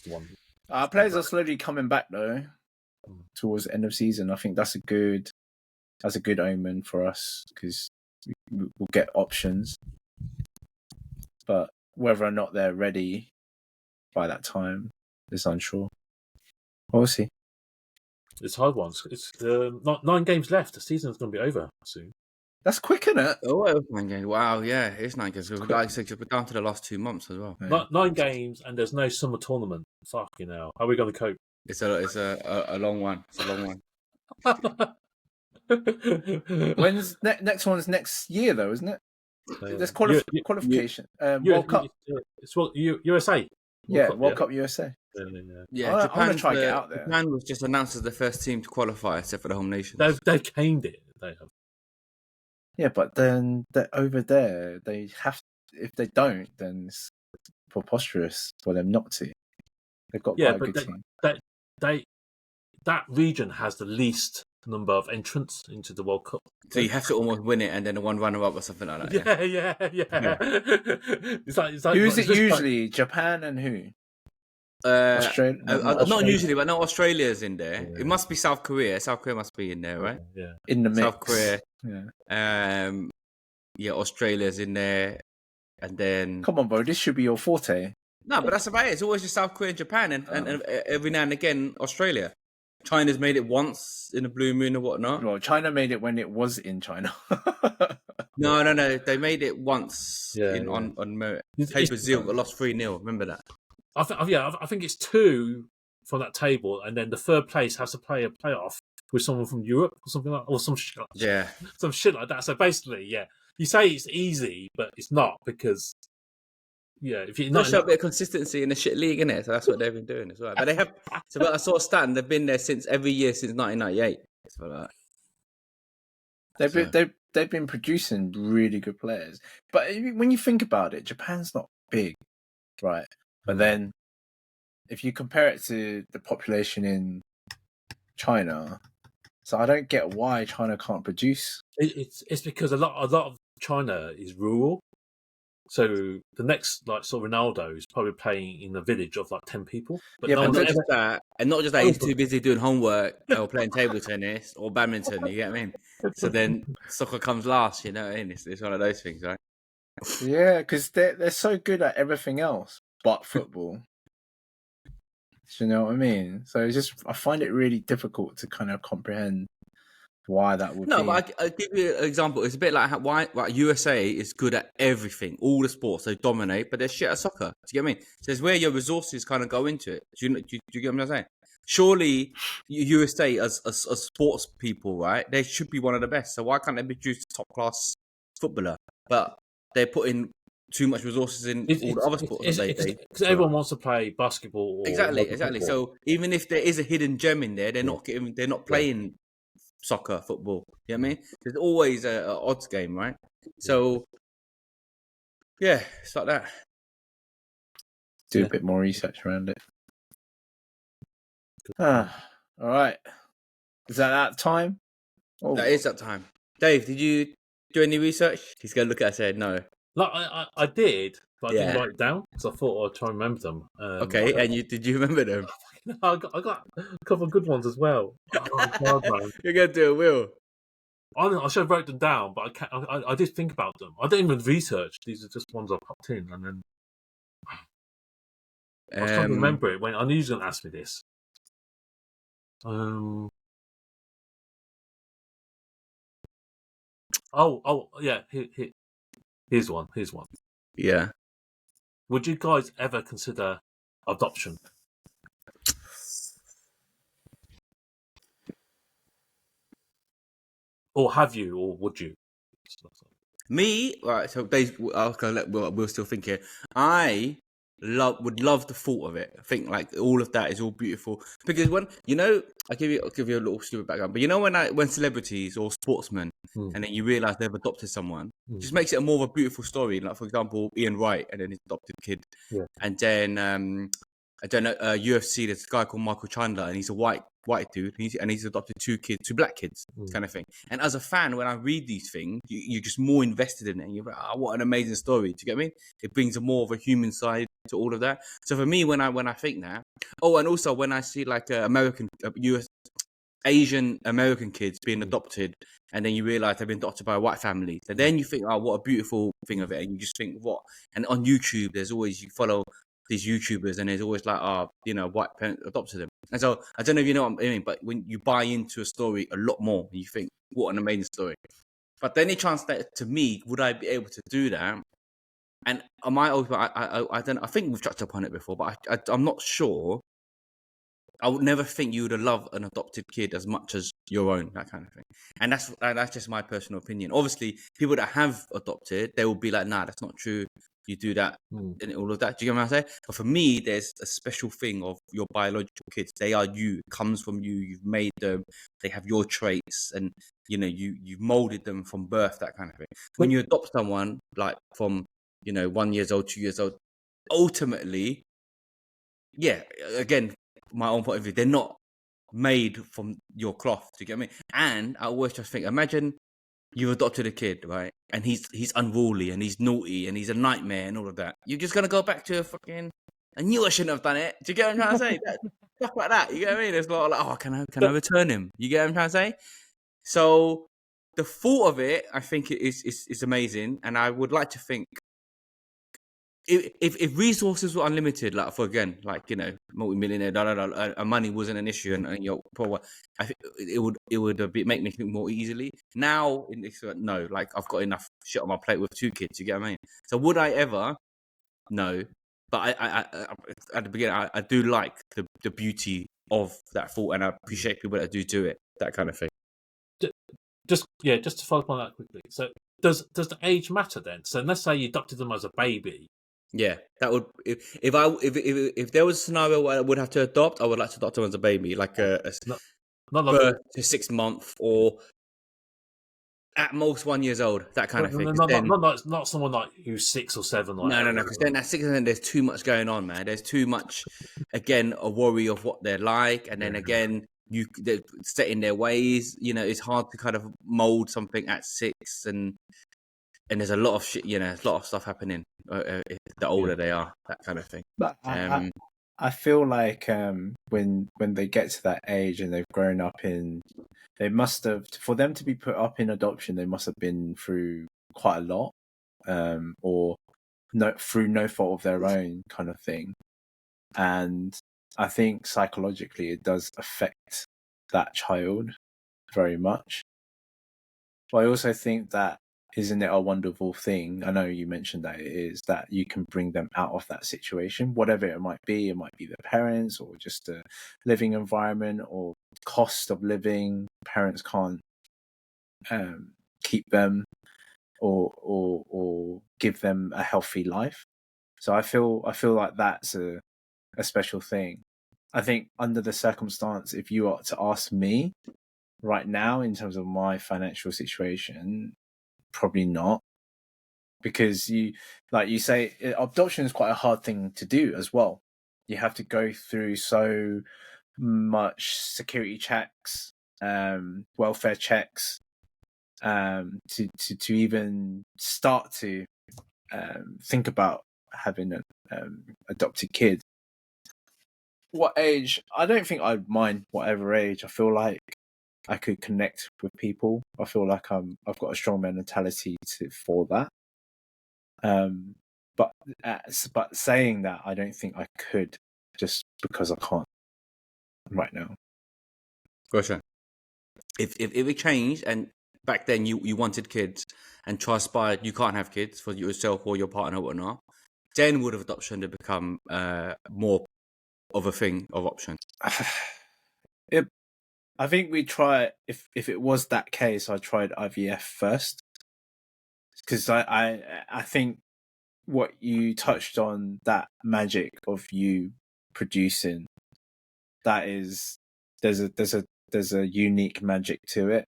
one.
Our players are slowly coming back though towards the end of season. I think that's a good omen for us because we'll get options. But whether or not they're ready by that time is unsure. We'll see.
It's hard ones. It's 9 games left. The season's going to be over soon.
That's quick, isn't it?
Oh, it was 9 games. Wow, yeah, it's 9 games. Like I said, we're down to the last 2 months as well.
Yeah. 9 games, and there's no summer tournament. Fucking hell. How are we going to cope?
It's a long one. It's a long
one. When's next one's next year though, isn't it? There's qualification. World Cup.
It's USA.
World Cup USA.
Yeah,
I'm gonna try to get out there.
Japan was just announced as the first team to qualify, except for the home nation.
They've caned it. They have.
Yeah, but then over there, they have. If they don't, then it's preposterous for them not to. They've got quite a good team.
That region has the least number of entrants into the World Cup.
So you have to almost win it, and then one runner-up or something like that.
Yeah. It's like
who's it usually? Japan and who?
Australia. Not usually, but no, Australia's in there. Yeah. It must be South Korea. South Korea must be in there, right?
Yeah.
In the mix.
South Korea.
Yeah.
Australia's in there, and then.
Come on, bro. This should be your forte.
No, but that's about it. It's always just South Korea and Japan, and every now and again Australia. China's made it once in a blue moon or whatnot.
Well, China made it when it was in China.
No. They made it once on merit. Hey, Brazil got lost 3-0. Remember that?
I think it's 2 from that table, and then the third place has to play a playoff with someone from Europe or something like, or some shit. Some shit like that. So basically, you say it's easy, but it's not because. Yeah, if you're not
show a bit of consistency in the shit league, innit? So that's what they've been doing as well. But they have. So, but I saw a stat, and they've been there every year since 1998.
They've been producing really good players. But when you think about it, Japan's not big, right? But then, if you compare it to the population in China, so I don't get why China can't produce.
It's because a lot of China is rural. So the next sort of Ronaldo is probably playing in a village of 10 people.
But not just that, he's too busy doing homework or playing table tennis or badminton. You get what I mean? So then soccer comes last. You know what I mean? It's one of those things, right?
Yeah, because they're so good at everything else but football. Do you know what I mean? So it's just I find it really difficult to kind of comprehend why that would be.
But I'll give you an example. It's a bit like why USA is good at everything, all the sports. They dominate, but they're shit at soccer. Do you get what I mean? So it's where your resources kind of go into it. Do you get what I'm saying? Surely USA as sports people, right? They should be one of the best. So why can't they produce a top-class footballer? But they're putting too much resources in all the other sports.
Because everyone wants to play basketball. Or
exactly.
Football.
So even if there is a hidden gem in there, they're not playing soccer, football. You know what I mean? There's always an odds game, right? So, yeah, it's like that.
Do a bit more research around it. All right. Is that time?
Oh. That is that time. Dave, did you do any research? He's going to look at us and say no.
I did, but I didn't write it down because I thought I'd try and remember them.
Okay, and did you remember them?
I got a couple of good ones as well. Oh, God, man.
You're going to do a wheel.
I should have wrote them down, but I did think about them. I didn't even research. These are just ones I popped in, and then I was trying to remember it when I knew you were going to ask me this. Yeah. Here's one.
Yeah.
Would you guys ever consider adoption? Or have you, or would you?
Me, right? So Dave, we'll still think here. I would love the thought of it. I think like all of that is all beautiful because when I'll give you a little stupid background, but when celebrities or sportsmen and then you realize they've adopted someone, just makes it more of a beautiful story. Like for example, Ian Wright and then his adopted kid, and then I don't know UFC. There's a guy called Michael Chandler and he's a white dude and he's adopted two black kids, kind of thing. And as a fan, when I read these things, you're just more invested in it. And you're like, what an amazing story! Do you get me? It brings a more of a human side to all of that. So for me, when I think that, and also when I see like Asian American kids being adopted, and then you realize they've been adopted by a white family, and then you think, oh, what a beautiful thing of it, and you just think, what? And on YouTube, there's always you follow these YouTubers, and there's always like, white parents adopted them. And so I don't know if you know what I mean, but when you buy into a story a lot more, you think, what an amazing story. But then it translates to me, would I be able to do that? And I don't. I think we've touched upon it before, but I'm not sure. I would never think you would love an adopted kid as much as your own, that kind of thing. And that's just my personal opinion. Obviously, people that have adopted, they will be like, nah, that's not true. You do that and all of that. Do you get what I'm saying? But for me, there's a special thing of your biological kids. They are you. It comes from you. You've made them. They have your traits, and you've molded them from birth. That kind of thing. When you adopt someone like from 1 year old, 2 years old, ultimately, again, my own point of view, they're not made from your cloth. Do you get me? And I always just think, imagine you've adopted a kid, right? And he's unruly and he's naughty and he's a nightmare and all of that. You're just gonna go back to I knew I shouldn't have done it. Do you get what I'm trying to say? Stuff like that. You get what I mean? It's not like, oh, can I return him? You get what I'm trying to say? So the thought of it, I think is amazing, and I would like to think if resources were unlimited, like for again, like multi-millionaire, and money wasn't an issue, and you're poor, I think it would make me think more easily. Now, no, like I've got enough shit on my plate with two kids. You get what I mean? So would I ever? No, but I at the beginning, I do like the beauty of that thought, and I appreciate people that do it, that kind of thing.
Just to follow up on that quickly. So does the age matter then? So let's say you adopted them as a baby.
Yeah, that would if there was a scenario where I would have to adopt, I would like to adopt them as a baby, like not birth to 6 months or at most 1 year old, that kind of thing.
Not someone like who's 6 or 7. Like
no, because then at 6 and then there's too much going on, man. There's too much, again, a worry of what they're like, and then again, they're set in their ways. It's hard to kind of mold something at 6 and there's a lot of shit, there's a lot of stuff happening the older they are, that kind of thing.
But I feel like when they get to that age and they've grown up they must have, for them to be put up in adoption, they must have been through quite a lot, or through no fault of their own kind of thing. And I think psychologically it does affect that child very much. But I also think that, isn't it a wonderful thing? I know you mentioned that it is, that you can bring them out of that situation, whatever it might be. It might be their parents or just a living environment or cost of living. Parents can't keep them or give them a healthy life. So I feel like that's a special thing. I think under the circumstance, if you are to ask me right now in terms of my financial situation, probably not, because you say, adoption is quite a hard thing to do as well. You have to go through so much security checks, welfare checks, to even start to think about having an adopted kid. What age? I don't think I'd mind whatever age. I feel like I could connect with people. I feel like I've got a strong mentality for that. But saying that, I don't think I could, just because I can't right now.
Gotcha. If it changed and back then you wanted kids and transpired you can't have kids for yourself or your partner or whatnot, then would have adoption to become more of a thing of option?
I think we try, if it was that case, I tried IVF first, because I think what you touched on, that magic of you producing, that is, there's a unique magic to it,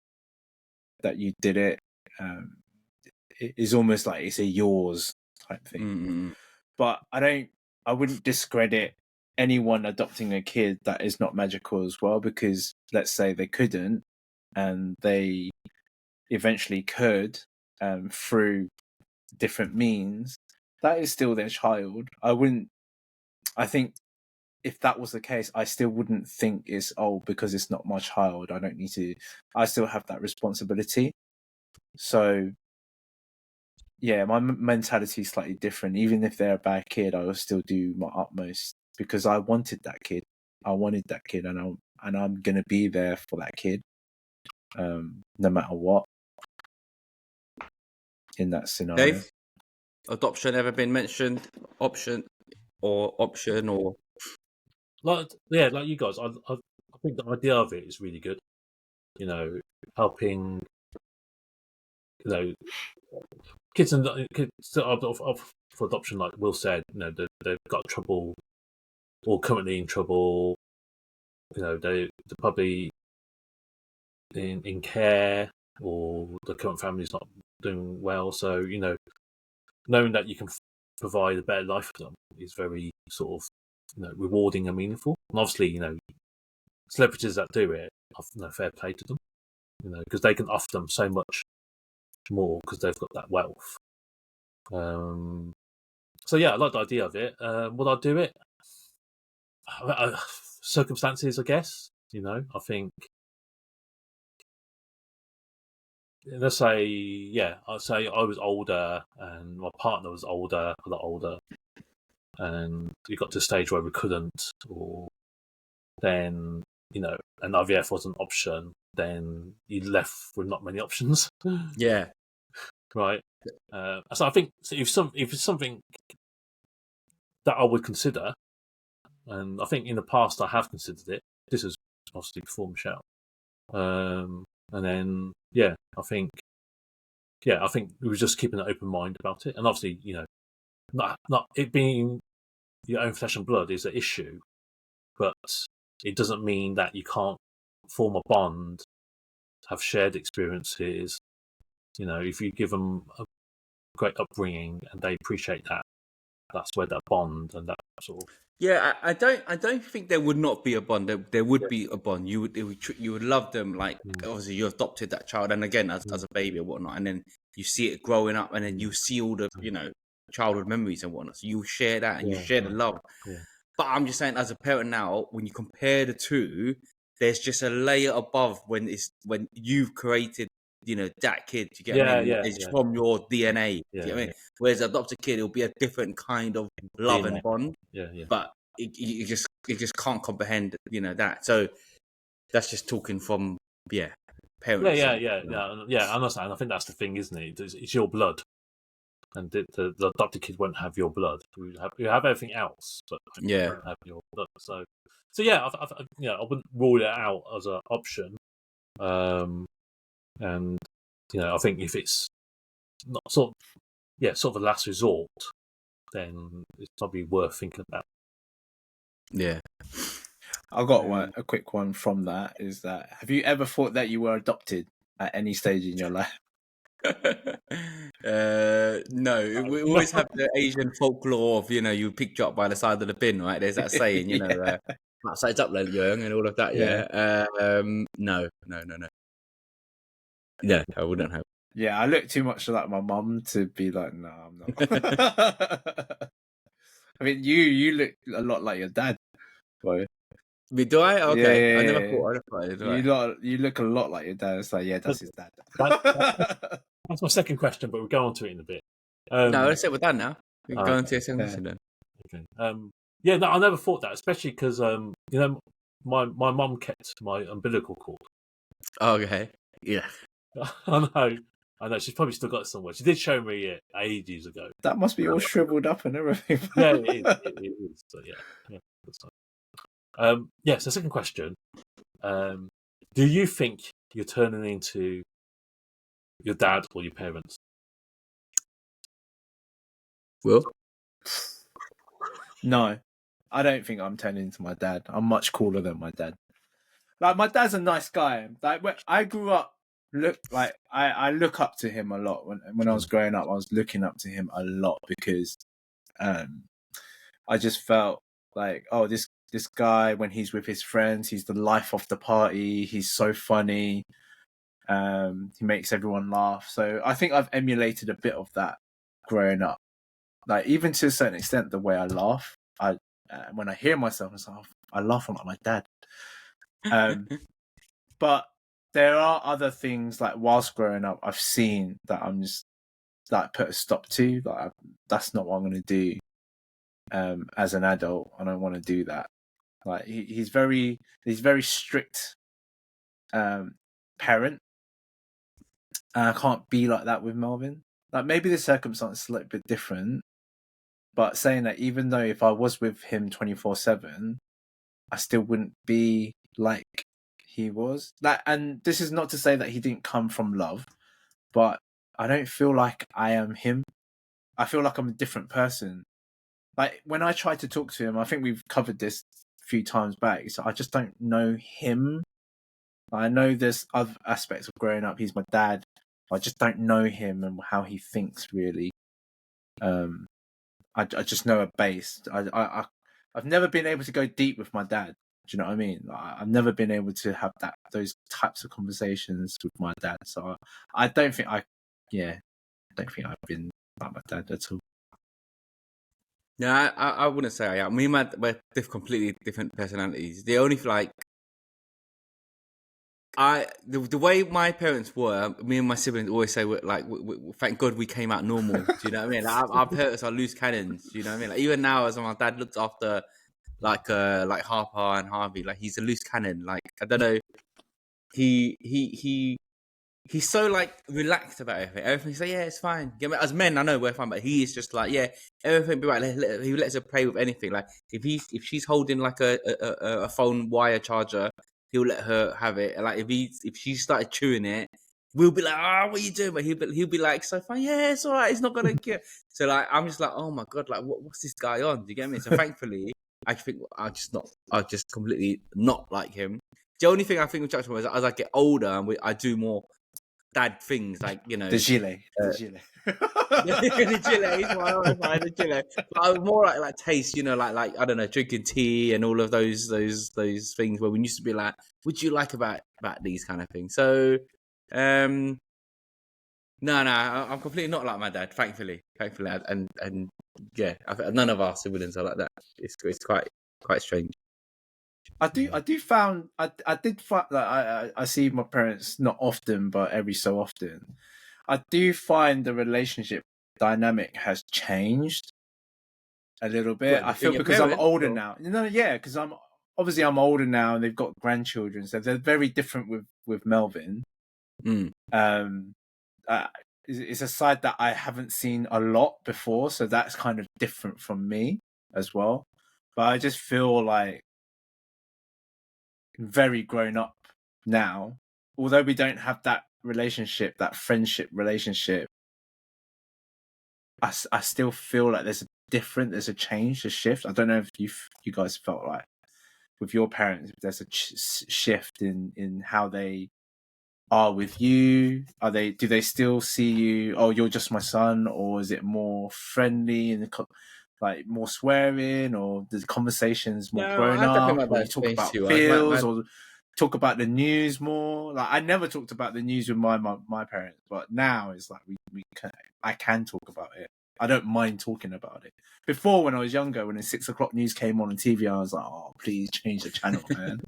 that you did it. It is almost like it's a yours type thing.
Mm-hmm.
But I wouldn't discredit anyone adopting a kid that is not magical as well, because let's say they couldn't and they eventually could, through different means, that is still their child. I think if that was the case, I still wouldn't think it's, because it's not my child, I don't need to, I still have that responsibility. So yeah, my mentality is slightly different. Even if they're a bad kid, I will still do my utmost, because I wanted that kid. I wanted that kid, and I'm gonna be there for that kid, no matter what. In that scenario,
Dave, adoption ever been mentioned? Option or
like you guys. I think the idea of it is really good. Helping kids for adoption, like Will said, they've got trouble or currently in trouble. They're probably in care, or the current family's not doing well. So knowing that you can provide a better life for them is very sort of rewarding and meaningful. And obviously, celebrities that do it, fair play to them. Because they can offer them so much more because they've got that wealth. So yeah, I like the idea of it. Would I do it? Circumstances, I guess. I think. Let's say, I'd say I was older and my partner was older, a lot older, and we got to a stage where we couldn't, or then and IVF was an option. Then you're left with not many options.
Yeah.
Right. So I think if it's something that I would consider, and I think in the past I have considered it. This is obviously before Michelle. And then I think we were just keeping an open mind about it, and obviously not it being your own flesh and blood is an issue, but it doesn't mean that you can't form a bond, have shared experiences. If you give them a great upbringing and they appreciate that, that's where that bond and that sort of.
Yeah, I don't think there would not be a bond. There would be a bond. You would love them. Like obviously you adopted that child, and again as a baby or whatnot, and then you see it growing up, and then you see all the childhood memories and whatnot. So you share that, and you share the love.
Yeah.
But I'm just saying, as a parent now, when you compare the two, there's just a layer above when you've created that kid. You get what I mean? It's from your DNA. You get what I mean? Whereas adopted kid, it'll be a different kind of love and bond. But you just can't comprehend that. So that's just talking from parents.
I understand. I think that's the thing, isn't it? It's your blood, and the adopted kid won't have your blood. You have everything else, but you won't have your blood. So I wouldn't rule it out as an option. And I think if it's not sort of a last resort, then it's probably worth thinking about.
Yeah.
I got a quick one from that. Is that, have you ever thought that you were adopted at any stage in your life?
No, we always have the Asian folklore of you picked you up by the side of the bin, right? There's that saying, sides up, young, and all of that. No. Yeah, I wouldn't have.
Yeah, I look too much like my mum to be like, no, I'm not. I mean, you look a lot like your dad, boy.
Do I? Okay, I never thought it.
You look a lot like your dad. It's like, that's his dad.
That's my second question, but we'll go on to it in a bit.
No, let's say we're done now. We can go on to your second question then.
Okay. No, I never thought that, especially because my mum kept my umbilical cord.
Oh, okay. Yeah.
I know. She's probably still got it somewhere. She did show me it ages ago.
That must be all shriveled up and everything.
Yeah, it is. So yeah. That's fine. So second question. Do you think you're turning into your dad or your parents?
Will?
No, I don't think I'm turning into my dad. I'm much cooler than my dad. Like, my dad's a nice guy. Like, when I grew up, I look up to him a lot. When I was growing up, I was looking up to him a lot because I just felt like, oh, this guy, when he's with his friends, he's the life of the party. He's so funny. He makes everyone laugh. So I think I've emulated a bit of that growing up. Like, even to a certain extent, the way I laugh, when I hear myself, I laugh like my dad. But there are other things, like, whilst growing up, I've seen that I'm just like put a stop to. Like, that's not what I'm going to do. As an adult, I don't want to do that. Like, he's very strict parent, and I can't be like that with Melvin. Like, maybe the circumstances are a little bit different, but saying that, even though if I was with him 24/7, I still wouldn't be like he was. Like, and this is not to say that he didn't come from love, but I don't feel like I am him. I feel like I'm a different person. Like, when I try to talk to him, I think we've covered this a few times back, so I just don't know him. I know there's other aspects of growing up. He's my dad. I just don't know him and how he thinks, really. I just know a base. I've never been able to go deep with my dad. Do you know what I mean? I've never been able to have those types of conversations with my dad. So I don't think I've been like my dad at all.
No, I wouldn't say I am. Me and Matt, we're completely different personalities. The only the way my parents were, me and my siblings always say, thank God we came out normal. Do you know what I mean? Like, our parents are loose cannons. Do you know what I mean? Like, even now, as my dad looks after like Harper and Harvey, like, he's a loose cannon. Like, I don't know, he's so, like, relaxed about everything. Everything's like, yeah, it's fine. As men, I know we're fine, but he is just like, yeah, everything be right. He lets her play with anything. Like, if she's holding like a phone wire charger, he'll let her have it. Like, if she started chewing it, we'll be like, what are you doing? But he'll be like, so fine, yeah, it's all right. It's not gonna get. So, like, I'm just like, oh my God, like, what's this guy on? Do you get me? So thankfully, I think I just completely not like him. The only thing I think with Jackson is, as I get older and I do more dad things, like, you know,
the gilet.
the gilet. But more like taste, you know, like I don't know, drinking tea and all of those things where we used to be like, what do you like about these kind of things? So, no, I'm completely not like my dad, thankfully, and yeah, none of our siblings are like that. It's quite strange.
I did find that I see my parents not often, but every so often. I do find the relationship dynamic has changed a little bit. I feel because I'm older now. Because I'm older now, and they've got grandchildren, so they're very different with Melvin. It's a side that I haven't seen a lot before, so that's kind of different from me as well. But I just feel like very grown up now, although we don't have that relationship, that friendship relationship. I still feel like there's a change, a shift. I don't know if you guys felt like with your parents, if there's a shift in how they are with you. Do they still see you, oh, you're just my son, or is it more friendly and like more swearing, or the conversations more grown up, or you talk about bills, or talk about the news more? Like, I never talked about the news with my parents, but now it's like I can talk about it. I don't mind talking about it. Before, when I was younger, when the 6 o'clock news came on TV, I was like, oh, please change the channel, man.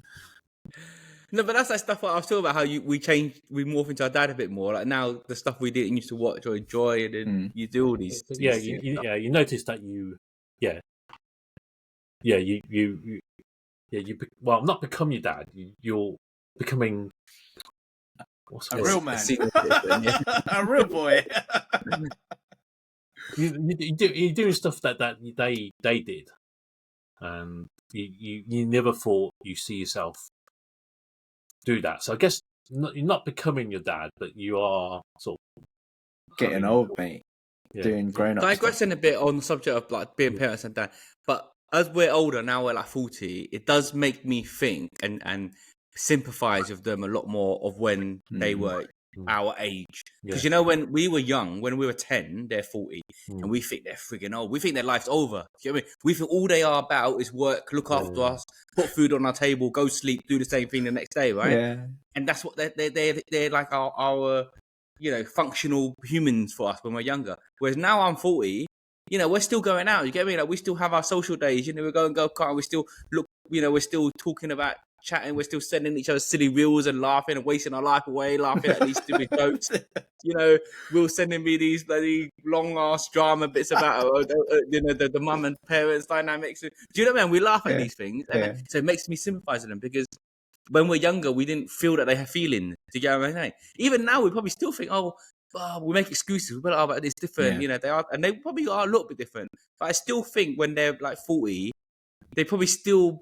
No, but that's that stuff I was talking about, how we morph into our dad a bit more. Like, now, the stuff we didn't used to watch or enjoy, and then you do all these.
You notice that you well, not become your dad. You're becoming
a real man, a real boy.
You're doing stuff that they did, and you never thought you see yourself do that. So I guess you're not becoming your dad, but you are sort of
getting old, mate. doing grown up.
Digressing a bit on the subject of like being parents and that, but as we're older now, we're like 40. It does make me think and sympathise with them a lot more of when they were our age. Because when we were young, when we were 10, they're 40, and we think they're frigging old. We think their life's over. You know what I mean? We think all they are about is work, look after us, put food on our table, go sleep, do the same thing the next day, right?
Yeah.
And that's what they're like our functional humans for us when we're younger. Whereas now I'm 40. We're still going out. You get me? Like we still have our social days. We go and go kart. We still look. We're still talking about chatting. We're still sending each other silly reels and laughing and wasting our life away, laughing at these stupid jokes. Will sending me these bloody long ass drama bits about the mum and parents dynamics. Do you know what I mean? We laugh at these things, and so it makes me sympathise with them because when we're younger, we didn't feel that they have feelings. Do you get what I mean? Even now, we probably still think, we make excuses. But it's different. They are, and they probably are a little bit different. But I still think when they're like 40, they probably still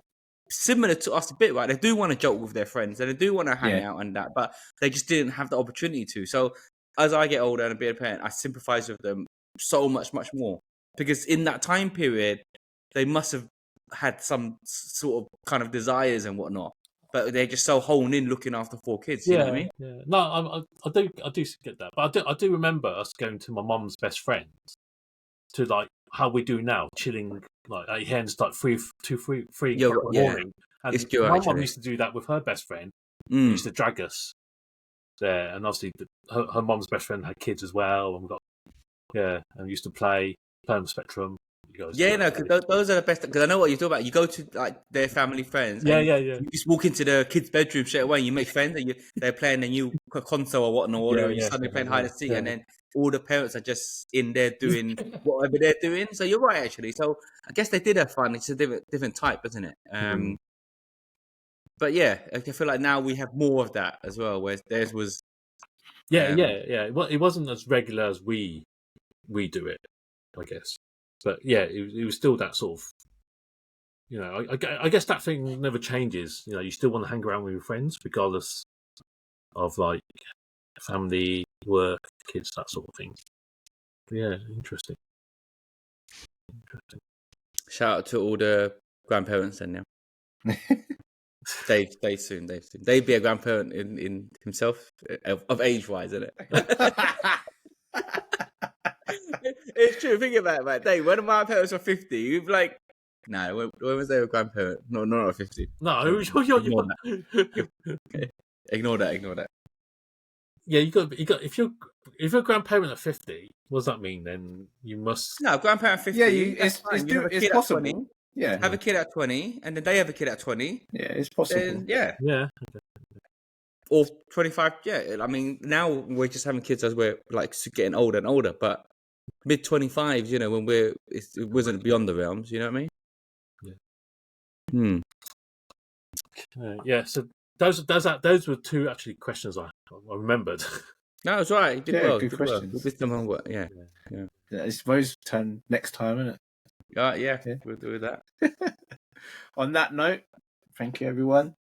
similar to us a bit, right? They do want to joke with their friends, and they do want to hang out and that, but they just didn't have the opportunity to. So as I get older and be a parent, I sympathise with them so much more because in that time period, they must have had some sort of kind of desires and whatnot. But they're just so honed in looking after 4 kids. You know what I mean?
Yeah. No, I do get that. But I do remember us going to my mum's best friend to like how we do now, chilling like at hens like 3 in the morning. And my mum used to do that with her best friend. She used to drag us there, and obviously her mum's best friend had kids as well, and we got and we used to play on the Spectrum.
Because those are the best. Because I know what you're talking about. You go to like their family friends. You just walk into the kids' bedroom straight away. And you make friends, and they're playing a new console or whatnot, or you're suddenly playing hide and seek, and then all the parents are just in there doing whatever they're doing. So you're right, actually. So I guess they did have fun. It's a different type, isn't it? But I feel like now we have more of that as well. Whereas theirs was
Well, it wasn't as regular as we do it, I guess. But it was still that sort of, I guess that thing never changes. You still want to hang around with your friends, regardless of like family, work, kids, that sort of thing. But interesting.
Shout out to all the grandparents then now. Dave soon. Dave be a grandparent in himself, of age-wise, isn't it? It's true. Think about it, mate. Dave, when my parents were 50, you'd be like, no, when was they a grandparent? No, not 50.
No,
Ignore that.
Yeah, you got. If you're a grandparent at 50, what does that mean? Then you must.
No, grandparent 50.
It's possible.
20, have a kid at 20, and then they have a kid at 20.
Yeah, it's possible.
Then,
yeah.
Or 25. Yeah, I mean, now we're just having kids as we're like getting older and older, but mid 25s, when it wasn't beyond the realms. You know what I mean?
So those were 2 actually questions I remembered.
No, that's right. You did well.
Good questions.
Well. Did some homework. Yeah.
I suppose turn next time, isn't it?
Yeah. We'll do that.
On that note, thank you everyone.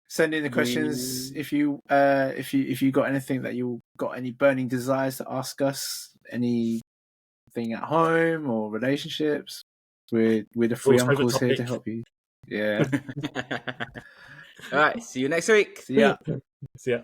Send in the questions if you got anything that you got any burning desires to ask us, anything at home or relationships. We're the 3 uncles here to help you. Yeah.
All right. See you next week.
See ya.
See ya.